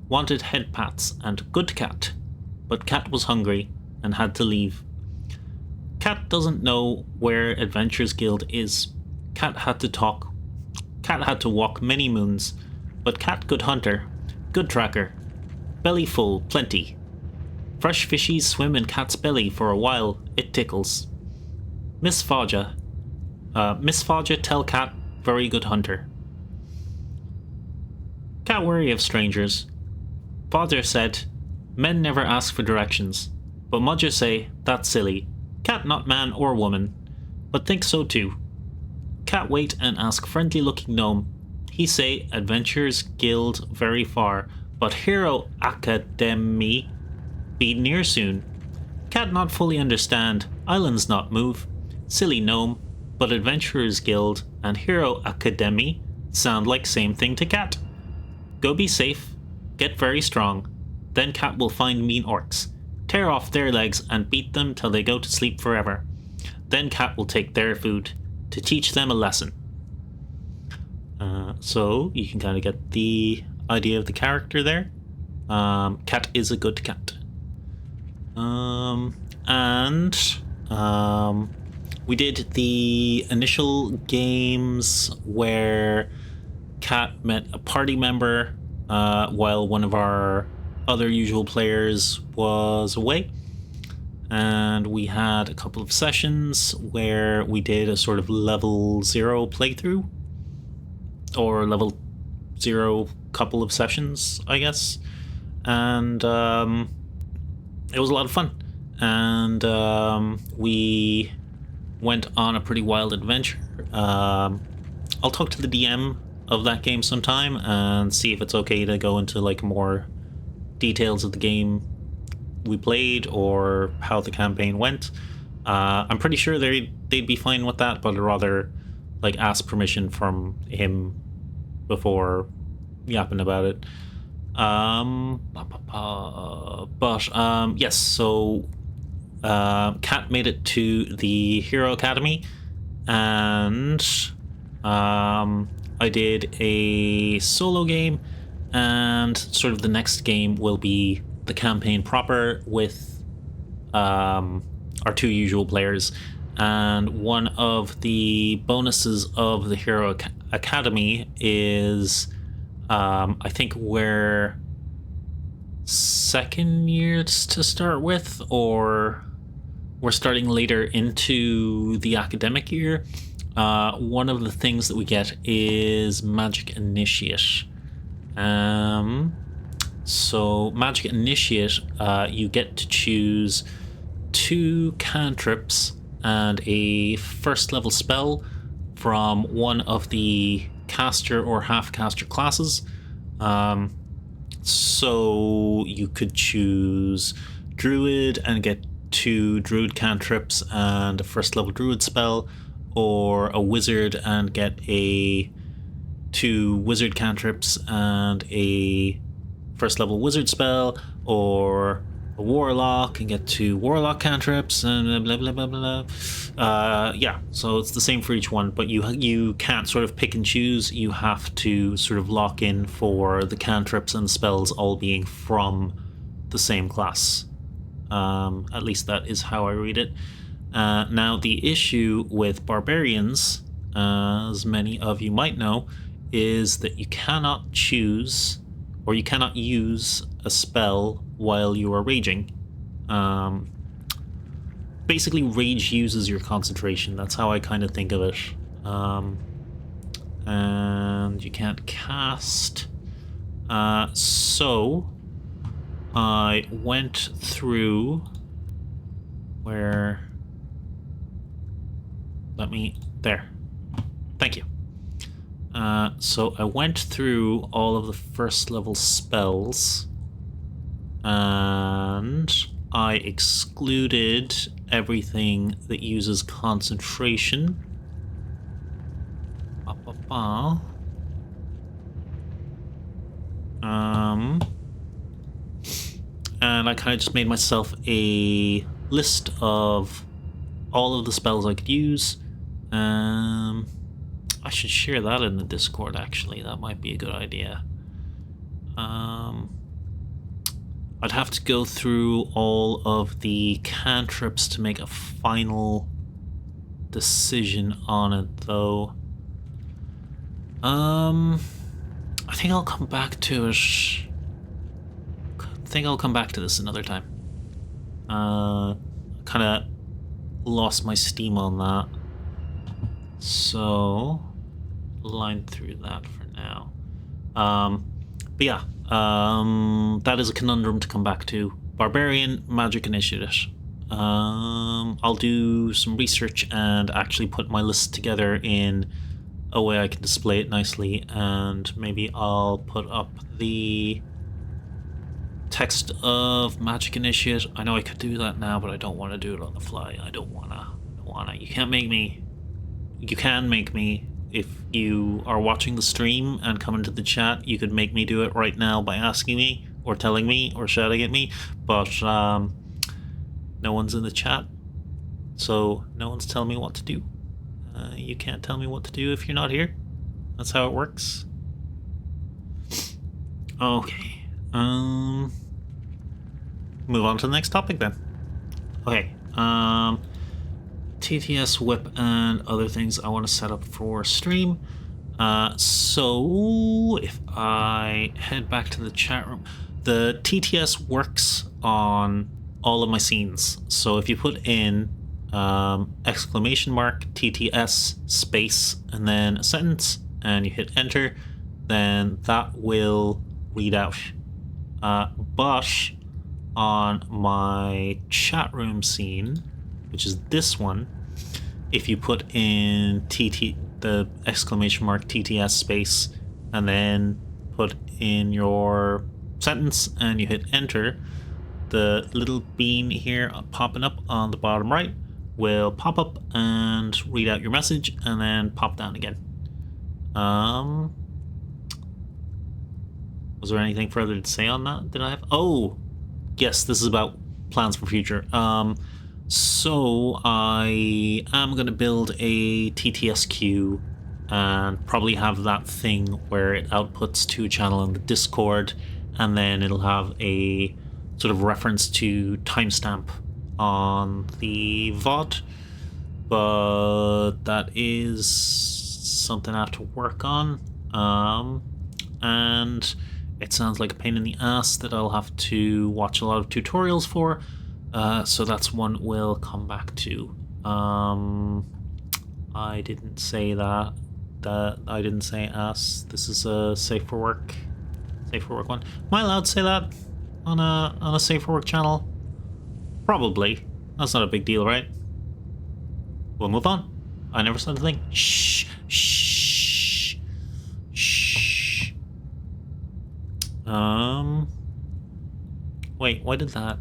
Wanted head pats and good cat. But Cat was hungry and had to leave. Cat doesn't know where Adventures Guild is. Cat had to talk. Cat had to walk many moons. But Cat good hunter. Good tracker. Belly full, plenty. Fresh fishies swim in Cat's belly for a while. It tickles. Miss Faja tell Cat very good hunter. Cat wary of strangers. Father said, men never ask for directions. But Maja say, that's silly. Cat not man or woman. But think so too. Cat wait and ask friendly looking gnome. He say Adventures Guild very far, but Hero Academy be near soon. Cat not fully understand. Islands not move. Silly gnome. But Adventurers Guild and Hero Academy sound like same thing to Cat. Go be safe. Get very strong. Then Cat will find mean orcs. Tear off their legs and beat them till they go to sleep forever. Then Cat will take their food to teach them a lesson. So you can kind of get the idea of the character there. Cat is a good cat. We did the initial games where Cat met a party member while one of our other usual players was away. And we had a couple of sessions where we did a sort of level 0 playthrough. Or level 0 couple of sessions, I guess. And it was a lot of fun. And we went on a pretty wild adventure. I'll talk to the DM of that game sometime and see if it's okay to go into like more details of the game we played or how the campaign went. I'm pretty sure they'd be fine with that, but I'd rather like ask permission from him before yapping about it. Yes, so Cat made it to the Hero Academy, and I did a solo game, and sort of the next game will be the campaign proper with our two usual players. And one of the bonuses of the Hero Academy is I think we're second years to start with, or we're starting later into the academic year. One of the things that we get is Magic Initiate. So Magic Initiate, you get to choose 2 cantrips and a first level spell from one of the caster or half caster classes. So you could choose Druid and get 2 Druid cantrips and a first level Druid spell, or a Wizard and get 2 Wizard cantrips and a first level Wizard spell, or a warlock and get to warlock cantrips and blah blah blah blah blah. Yeah, so it's the same for each one, but you can't sort of pick and choose. You have to sort of lock in for the cantrips and spells all being from the same class. At least that is how I read it. Now, the issue with barbarians, as many of you might know, is that you cannot choose or you cannot use a spell while you are raging. Basically, rage uses your concentration. That's how I kind of think of it. And you can't cast. So I went through where... There. Thank you. So I went through all of the first level spells and I excluded everything that uses concentration. And I kind of just made myself a list of all of the spells I could use. I should share that in the Discord, actually. That might be a good idea. I'd have to go through all of the cantrips to make a final decision on it, though. I think I'll come back to it. I think I'll come back to this another time. Kind of lost my steam on that. So, line through that for now. But yeah, that is a conundrum to come back to. Barbarian, Magic Initiate. I'll do some research and actually put my list together in a way I can display it nicely, and maybe I'll put up the text of Magic Initiate. I know I could do that now, but I don't want to do it on the fly. I don't wanna. You can't make me. You can make me. If you are watching the stream and come into the chat, you could make me do it right now by asking me, or telling me, or shouting at me, but no one's in the chat, so no one's telling me what to do. You can't tell me what to do if you're not here. That's how it works. Okay. Move on to the next topic then. Okay. TTS whip and other things I want to set up for stream. So if I head back to the chat room, the TTS works on all of my scenes. So if you put in exclamation mark TTS space and then a sentence and you hit enter, then that will read out. But on my chat room scene, which is this one, if you put in the exclamation mark TTS space and then put in your sentence and you hit enter, the little bean here popping up on the bottom right will pop up and read out your message and then pop down again. Was there anything further to say on that? Did I have? Oh, yes, this is about plans for future. So I am going to build a TTS queue and probably have that thing where it outputs to a channel in the Discord, and then it'll have a sort of reference to timestamp on the VOD. But that is something I have to work on. And it sounds like a pain in the ass that I'll have to watch a lot of tutorials for. So that's one we'll come back to. I didn't say that. I didn't say ass. This is a safe for work one. Am I allowed to say that on a safe for work channel? Probably. That's not a big deal, right? We'll move on. I never said a thing. Shh. Shh. Shh. Wait, why did that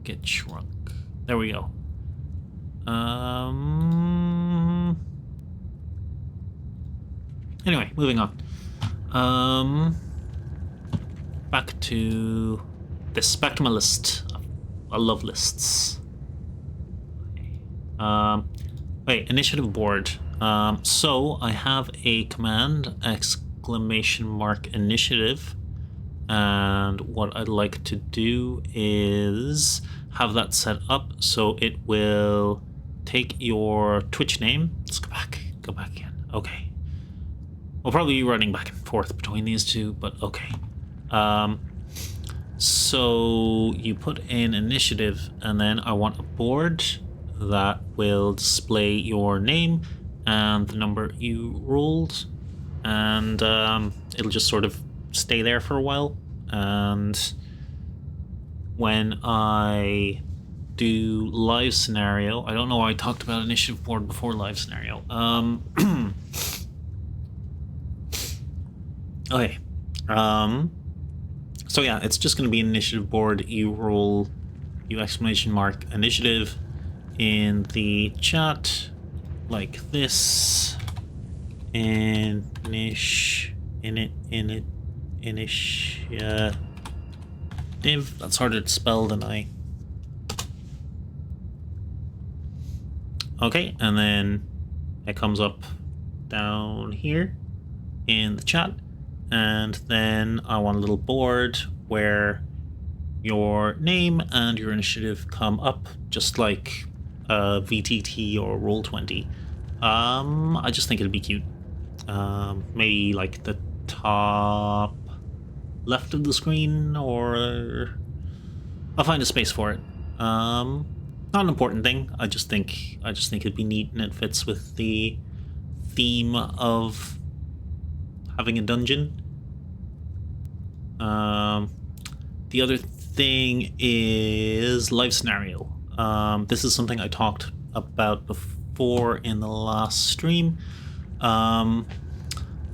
get shrunk? There we go. Anyway, moving on. back to this. Back to my list. I love lists. Wait, initiative board. So I have a command, exclamation mark initiative. And what I'd like to do is have that set up so it will take your Twitch name. Let's go back again. Okay. We'll probably be running back and forth between these two, but okay. So you put in initiative, and then I want a board that will display your name and the number you rolled, and it'll just sort of stay there for a while. And when I do live scenario, I don't know why I talked about initiative board before live scenario. Okay. So yeah, it's just going to be an initiative board. You roll, you exclamation mark initiative in the chat like this. Initiative. That's harder to spell than I. Okay, and then it comes up down here in the chat. And then I want a little board where your name and your initiative come up, just like VTT or Roll20. I just think it'd be cute. Maybe like the top left of the screen, or I'll find a space for it. Not an important thing. I just think it'd be neat, and it fits with the theme of having a dungeon. The other thing is live scenario. This is something I talked about before in the last stream.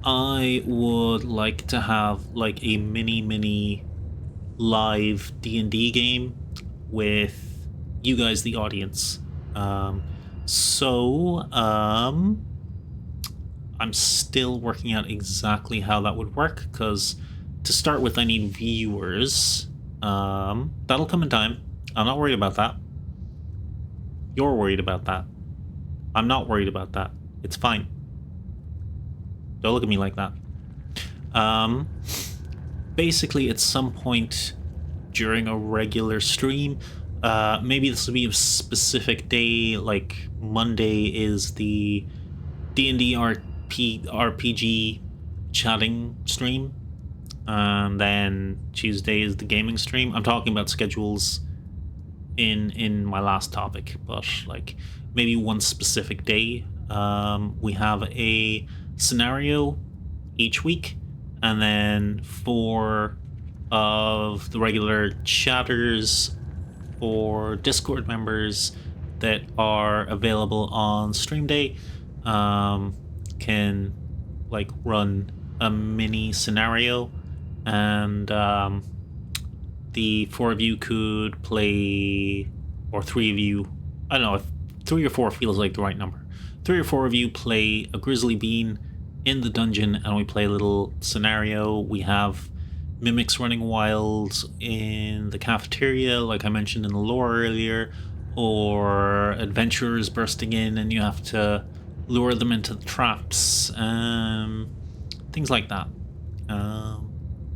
I would like to have like a mini live D&D game with you guys, the audience. I'm still working out exactly how that would work, because to start with, I need viewers. That'll come in time. I'm not worried about that. You're worried about that. I'm not worried about that. It's fine. Don't look at me like that. Basically, at some point during a regular stream, maybe this will be a specific day, like Monday is the D&D RPG chatting stream, and then Tuesday is the gaming stream. I'm talking about schedules in my last topic, but like maybe one specific day. We have a scenario each week, and then 4 of the regular chatters or Discord members that are available on stream day can like run a mini scenario, and the 4 of you could play, or 3 of you, I don't know if 3 or 4 feels like the right number. 3 or 4 of you play a grizzly bean in the dungeon, and we play a little scenario. We have mimics running wild in the cafeteria, like I mentioned in the lore earlier, or adventurers bursting in and you have to lure them into the traps, things like that.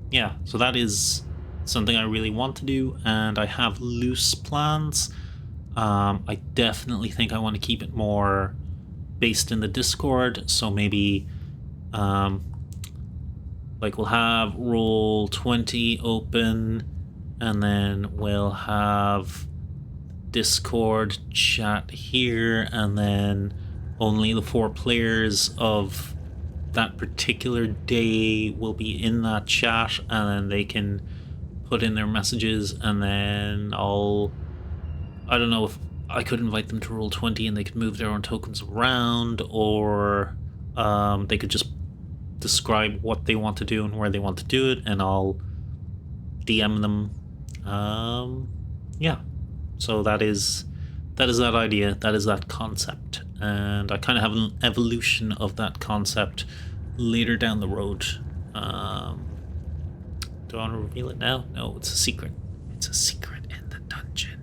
Yeah, so that is something I really want to do, and I have loose plans. I definitely think I want to keep it more based in the Discord, so maybe like we'll have Roll20 open, and then we'll have Discord chat here, and then only the 4 players of that particular day will be in that chat, and then they can put in their messages, and then I don't know if I could invite them to Roll20 and they could move their own tokens around, or they could just describe what they want to do and where they want to do it, and I'll DM them. Yeah, so that is that idea, that is that concept, and I kind of have an evolution of that concept later down the road. Do I want to reveal it now? No, it's a secret. It's a secret in the dungeon.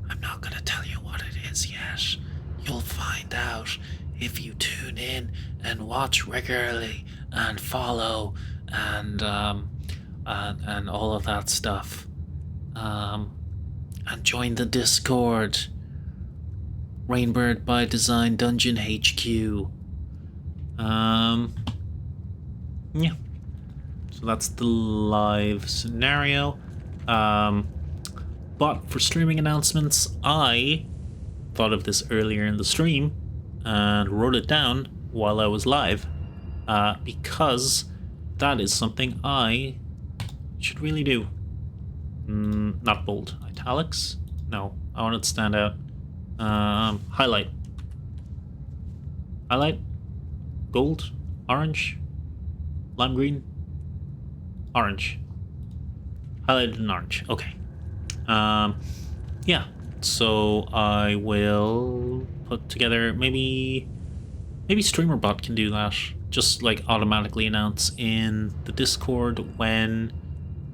I'm not gonna tell you what it is yet. You'll find out if you tune in and watch regularly and follow and all of that stuff. And join the Discord. Rainbird by Design Dungeon HQ. Yeah. So that's the live scenario. But for streaming announcements, I thought of this earlier in the stream and wrote it down while I was live, because that is something I should really do. Not bold. Italics? No, I want it to stand out. Highlight. Highlight. Gold. Orange. Lime green. Orange. Highlighted in orange. Okay. Yeah. So I will put together maybe StreamerBot can do that. Just like automatically announce in the Discord when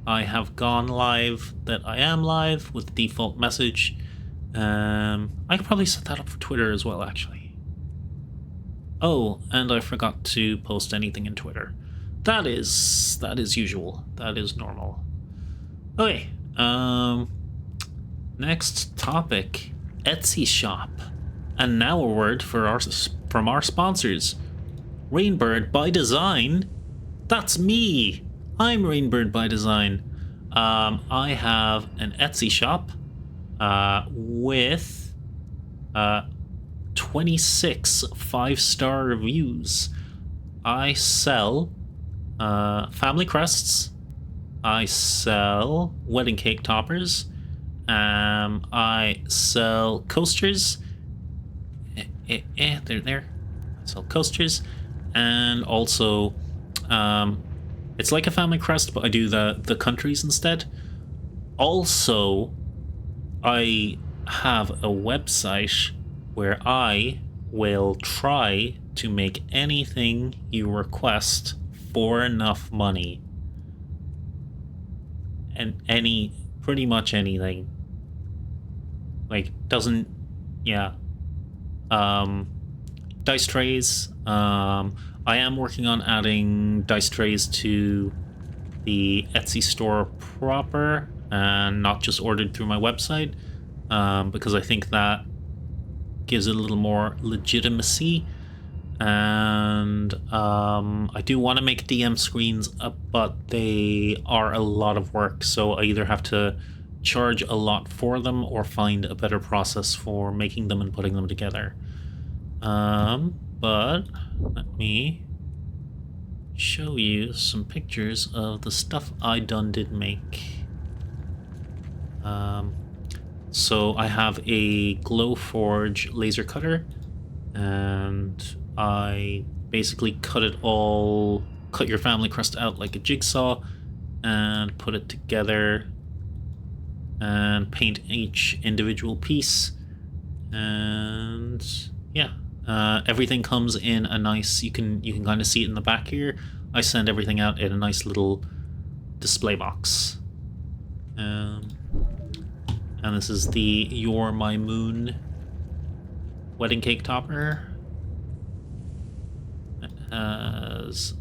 I have gone live that I am live with the default message. I could probably set that up for Twitter as well, actually. Oh, and I forgot to post anything in Twitter. That is usual. That is normal. Okay. Next topic, Etsy shop. And now a word from our sponsors. Rainbird by Design. That's me. I'm Rainbird by Design. I have an Etsy shop with 26 5-star reviews. I sell family crests. I sell wedding cake toppers. I sell coasters. They're there. I sell coasters. And also, it's like a family crest, but I do the countries instead. Also, I have a website where I will try to make anything you request for enough money. And pretty much anything. Like, yeah. Dice trays. I am working on adding dice trays to the Etsy store proper and not just ordered through my website, because I think that gives it a little more legitimacy. And I do want to make DM screens, but they are a lot of work, so I either have to charge a lot for them or find a better process for making them and putting them together. But let me show you some pictures of the stuff I did make. So I have a Glowforge laser cutter, and I basically cut your family crest out like a jigsaw and put it together and paint each individual piece. And yeah, everything comes in a nice, you can kind of see it in the back here. I send everything out in a nice little display box. And this is the You're My Moon wedding cake topper. It has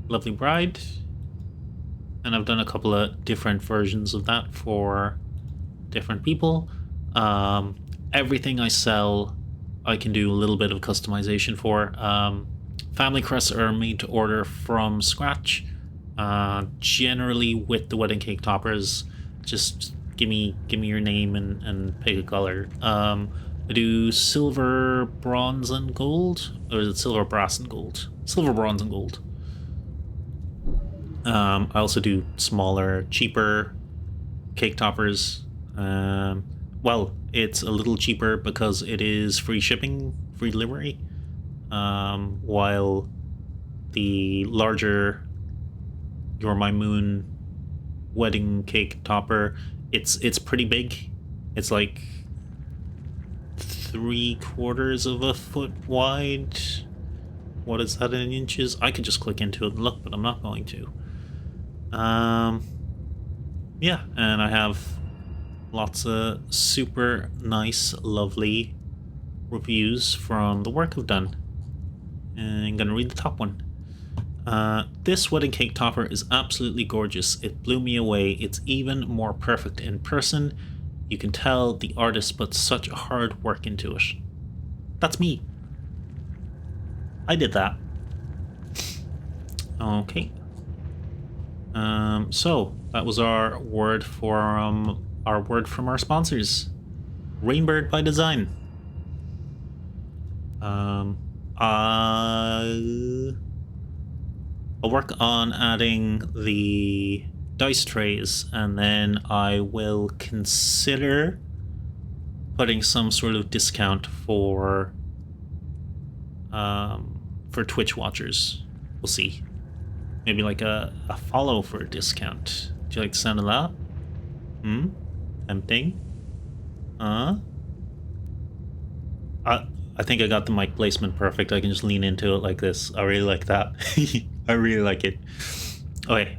lovely bride. And I've done a couple of different versions of that for different people. Everything I sell, I can do a little bit of customization for. Family crests are made to order from scratch. Generally with the wedding cake toppers, just give me your name and pick a color. I do silver, bronze, and gold, or is it silver, brass, and gold? Silver, bronze, and gold. I also do smaller, cheaper cake toppers. Well, it's a little cheaper because it is free shipping, free delivery. While the larger You're My Moon wedding cake topper, it's pretty big. It's like 3/4 of a foot wide What is that in inches? I could just click into it and look, but I'm not going to. Yeah, and I have lots of super nice, lovely reviews from the work I've done. And I'm gonna read the top one. This wedding cake topper is absolutely gorgeous. It blew me away. It's even more perfect in person. You can tell the artist put such hard work into it. That's me. I did that. Okay. So that was our word from our sponsors. Rainbird by Design. I'll work on adding the dice trays, and then I will consider putting some sort of discount for Twitch watchers. We'll see. Maybe like a follow for a discount. Do you like the sound of that? Tempting? I think I got the mic placement perfect. I can just lean into it like this. I really like that. I really like it. Okay.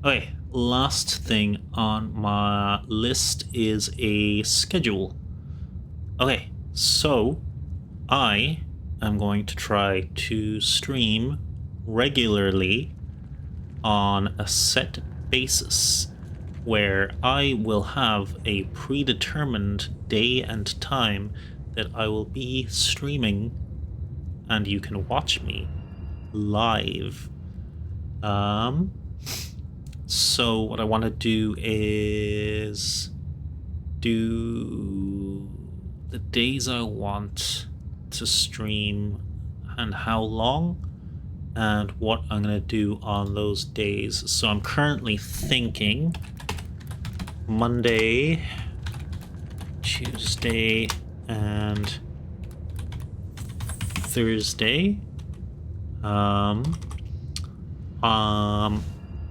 Okay. Last thing on my list is a schedule. Okay. So I am going to try to stream regularly on a set basis, where I will have a predetermined day and time that I will be streaming, and you can watch me live. So what I want to do is do the days I want to stream and how long, and what I'm going to do on those days. So I'm currently thinking Monday, Tuesday, and Thursday.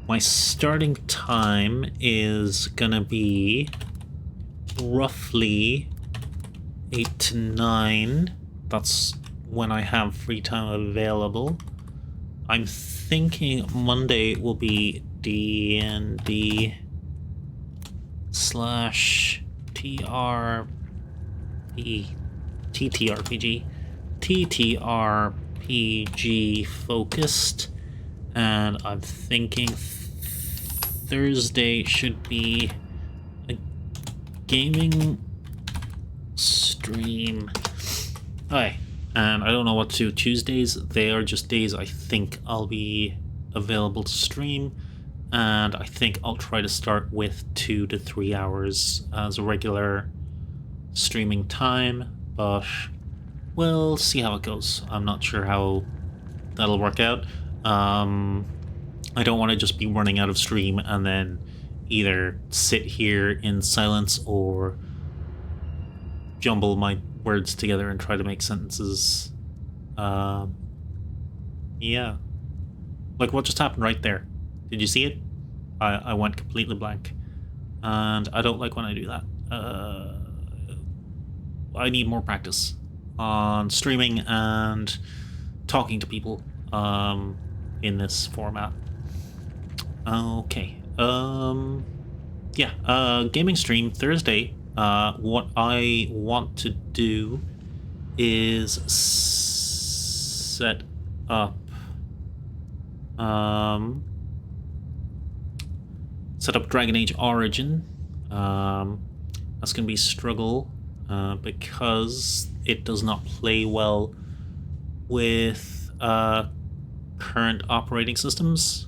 My starting time is gonna be roughly 8 to 9. That's when I have free time available. I'm thinking Monday will be D&D / TTRPG focused, and I'm thinking Thursday should be a gaming stream. Hi, and I don't know what to do. Tuesdays, they are just days I think I'll be available to stream, and I think I'll try to start with 2 to 3 hours as a regular streaming time, but we'll see how it goes. I'm not sure how that'll work out. I don't want to just be running out of stream and then either sit here in silence or jumble my words together and try to make sentences. Yeah. Like what just happened right there. Did you see it? I went completely blank. And I don't like when I do that. I need more practice on streaming and talking to people in this format. Okay. Yeah, gaming stream Thursday. What I want to do is set up Dragon Age Origin. That's gonna be a struggle because it does not play well with current operating systems.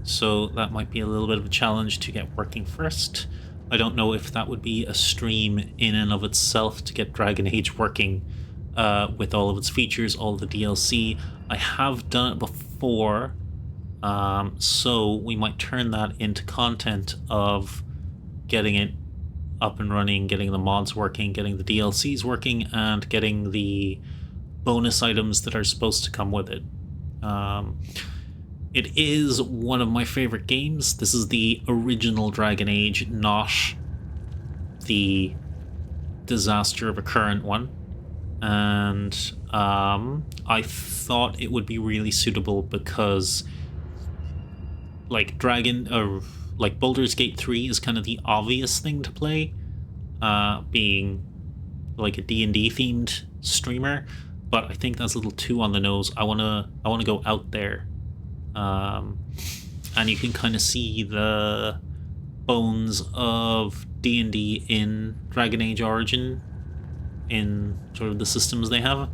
So that might be a little bit of a challenge to get working first. I don't know if that would be a stream in and of itself to get Dragon Age working with all of its features, all of the DLC. I have done it before, so we might turn that into content of getting it up and running, getting the mods working, getting the DLCs working, and getting the bonus items that are supposed to come with it. It is one of my favorite games. This is the original Dragon Age, not the disaster of a current one. and I thought it would be really suitable because like Baldur's Gate 3 is kind of the obvious thing to play, being like a D&D themed streamer, but I think that's a little too on the nose. I want to go out there, and you can kind of see the bones of D&D in Dragon Age Origin in sort of the systems they have,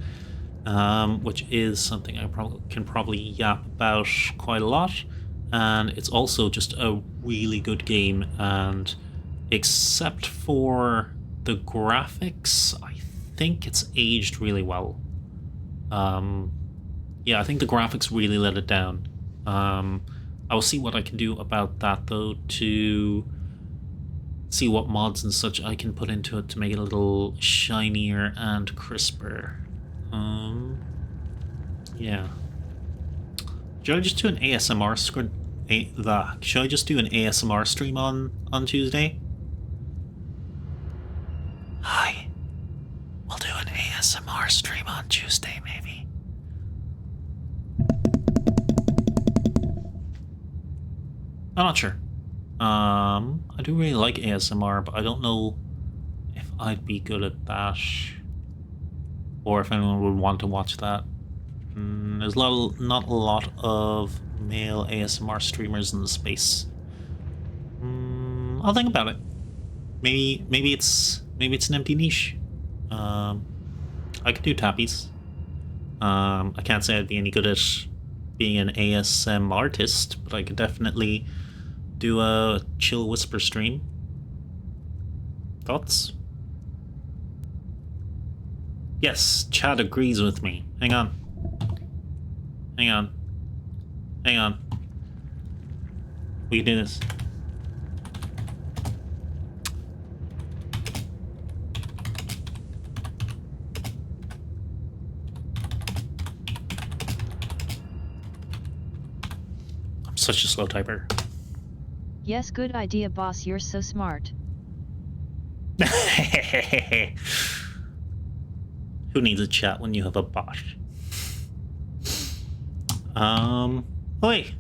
which is something I can probably yap about quite a lot. And it's also just a really good game, and except for the graphics, I think it's aged really well. Yeah, I think the graphics really let it down. I will see what I can do about that, though, to see what mods and such I can put into it to make it a little shinier and crisper. Yeah. Should I just do an ASMR should I just do an ASMR stream on Tuesday? Hi. We'll do an ASMR stream on Tuesday, maybe. I'm not sure. I do really like ASMR, but I don't know if I'd be good at that, or if anyone would want to watch that. There's not a lot of male ASMR streamers in the space. I'll think about it. Maybe it's an empty niche. I could do tappies. I can't say I'd be any good at being an ASM artist, but I could definitely do a chill whisper stream. Thoughts? Yes, Chad agrees with me. Hang on. We can do this. I'm such a slow typer. Yes, good idea, boss. You're so smart. Who needs a chat when you have a bot? Wait.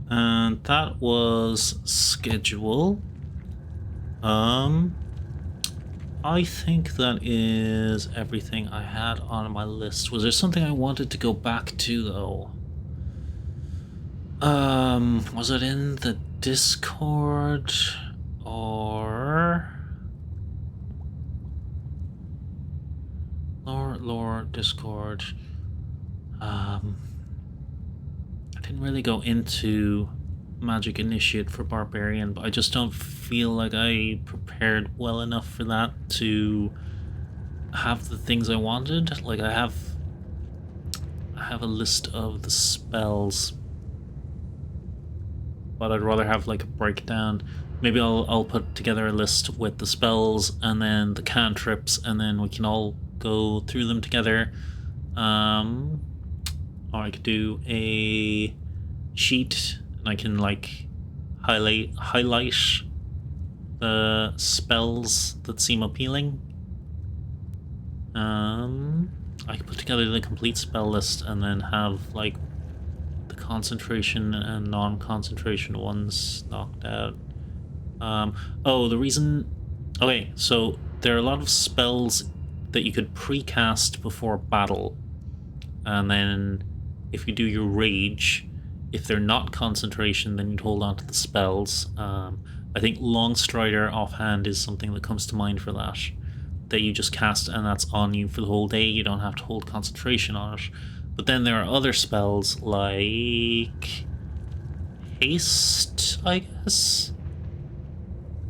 And that was schedule. I think that is everything I had on my list. Was there something I wanted to go back to, though? Was it in the Discord or lore Discord? I didn't really go into Magic Initiate for Barbarian, but I just don't feel like I prepared well enough for that to have the things I wanted. Like I have a list of the spells, but I'd rather have like a breakdown. Maybe I'll put together a list with the spells and then the cantrips, and then we can all go through them together. Or I could do a sheet and I can like highlight the spells that seem appealing. I could put together the complete spell list and then have like the concentration and non-concentration ones knocked out. Okay, so there are a lot of spells that you could pre-cast before battle, and then if you do your rage, if they're not concentration, then you'd hold on to the spells. I think Longstrider offhand is something that comes to mind for that you just cast and that's on you for the whole day. You don't have to hold concentration on it. But then there are other spells like Haste, I guess?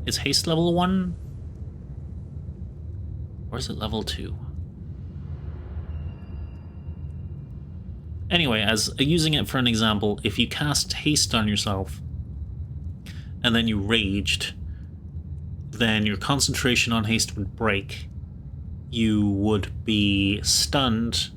Is Haste level 1? Or is it level 2? Anyway, as using it for an example, if you cast Haste on yourself and then you raged, then your concentration on Haste would break. You would be stunned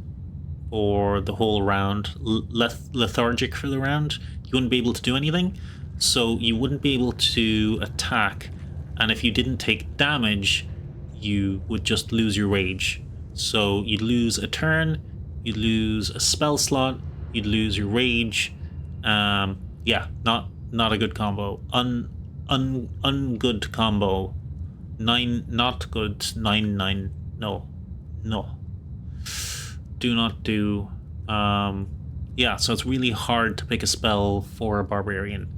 for the whole round, lethargic for the round. You wouldn't be able to do anything, so you wouldn't be able to attack, and if you didn't take damage, you would just lose your rage. So you'd lose a turn, you'd lose a spell slot, you'd lose your rage. Yeah, not a good combo. Ungood combo. 9, not good. 9. No, no. Do not do. Yeah, so it's really hard to pick a spell for a barbarian.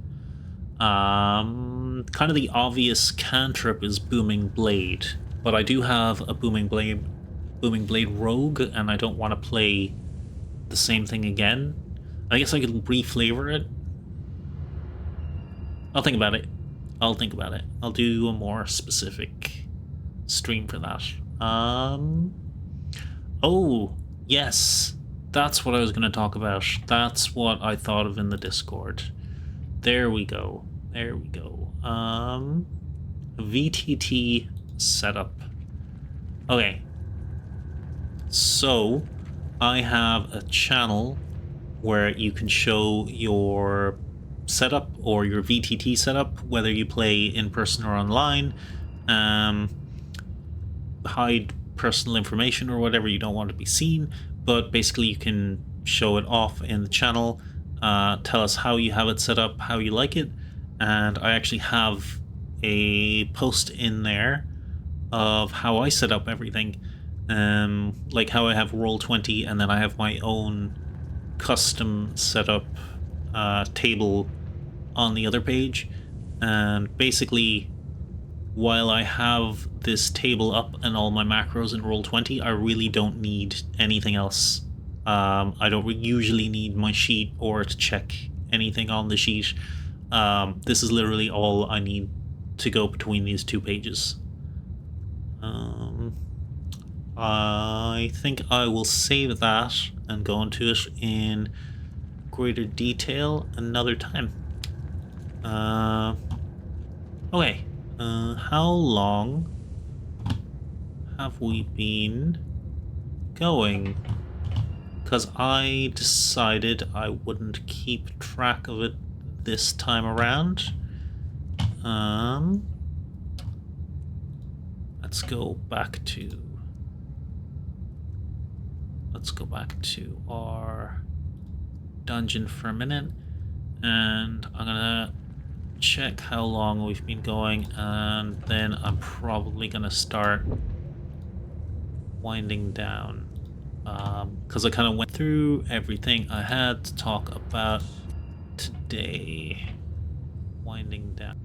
Kind of the obvious cantrip is Booming Blade, but I do have a Booming Blade rogue, and I don't want to play the same thing again. I guess I could reflavor it. I'll think about it. I'll do a more specific stream for that. Oh, yes. That's what I was going to talk about. That's what I thought of in the Discord. There we go. VTT setup. Okay. So, I have a channel where you can show your setup or your VTT setup, whether you play in person or online, hide personal information or whatever you don't want to be seen, but basically you can show it off in the channel, tell us how you have it set up, how you like it, and I actually have a post in there of how I set up everything, like how I have Roll20 and then I have my own custom setup table on the other page. And basically, while I have this table up and all my macros in Roll20, I really don't need anything else. I don't usually need my sheet or to check anything on the sheet. This is literally all I need to go between these two pages. I think I will save that and go into it in greater detail another time. Okay. How long have we been going? Because I decided I wouldn't keep track of it this time around. Let's go back to our dungeon for a minute, and I'm gonna check how long we've been going, and then I'm probably gonna start winding down, because I kind of went through everything I had to talk about today. Winding down.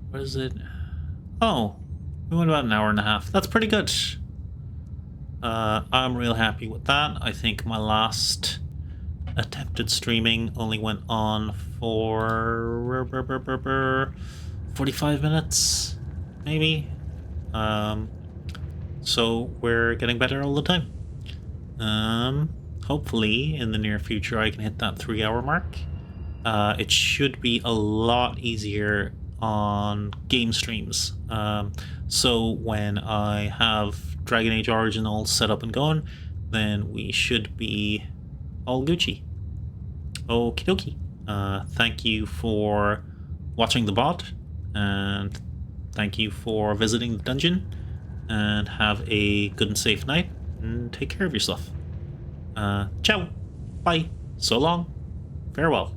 What is it? Oh, we went about an hour and a half. That's pretty good. I'm real happy with that. I think my last attempted streaming only went on for 45 minutes, maybe. So we're getting better all the time. Hopefully in the near future I can hit that 3-hour mark. It should be a lot easier on game streams. So when I have Dragon Age Origin all set up and going, then we should be all Gucci. Okie dokie. Thank you for watching the VOD, and thank you for visiting the dungeon, and have a good and safe night, and take care of yourself. Ciao. Bye. So long. Farewell.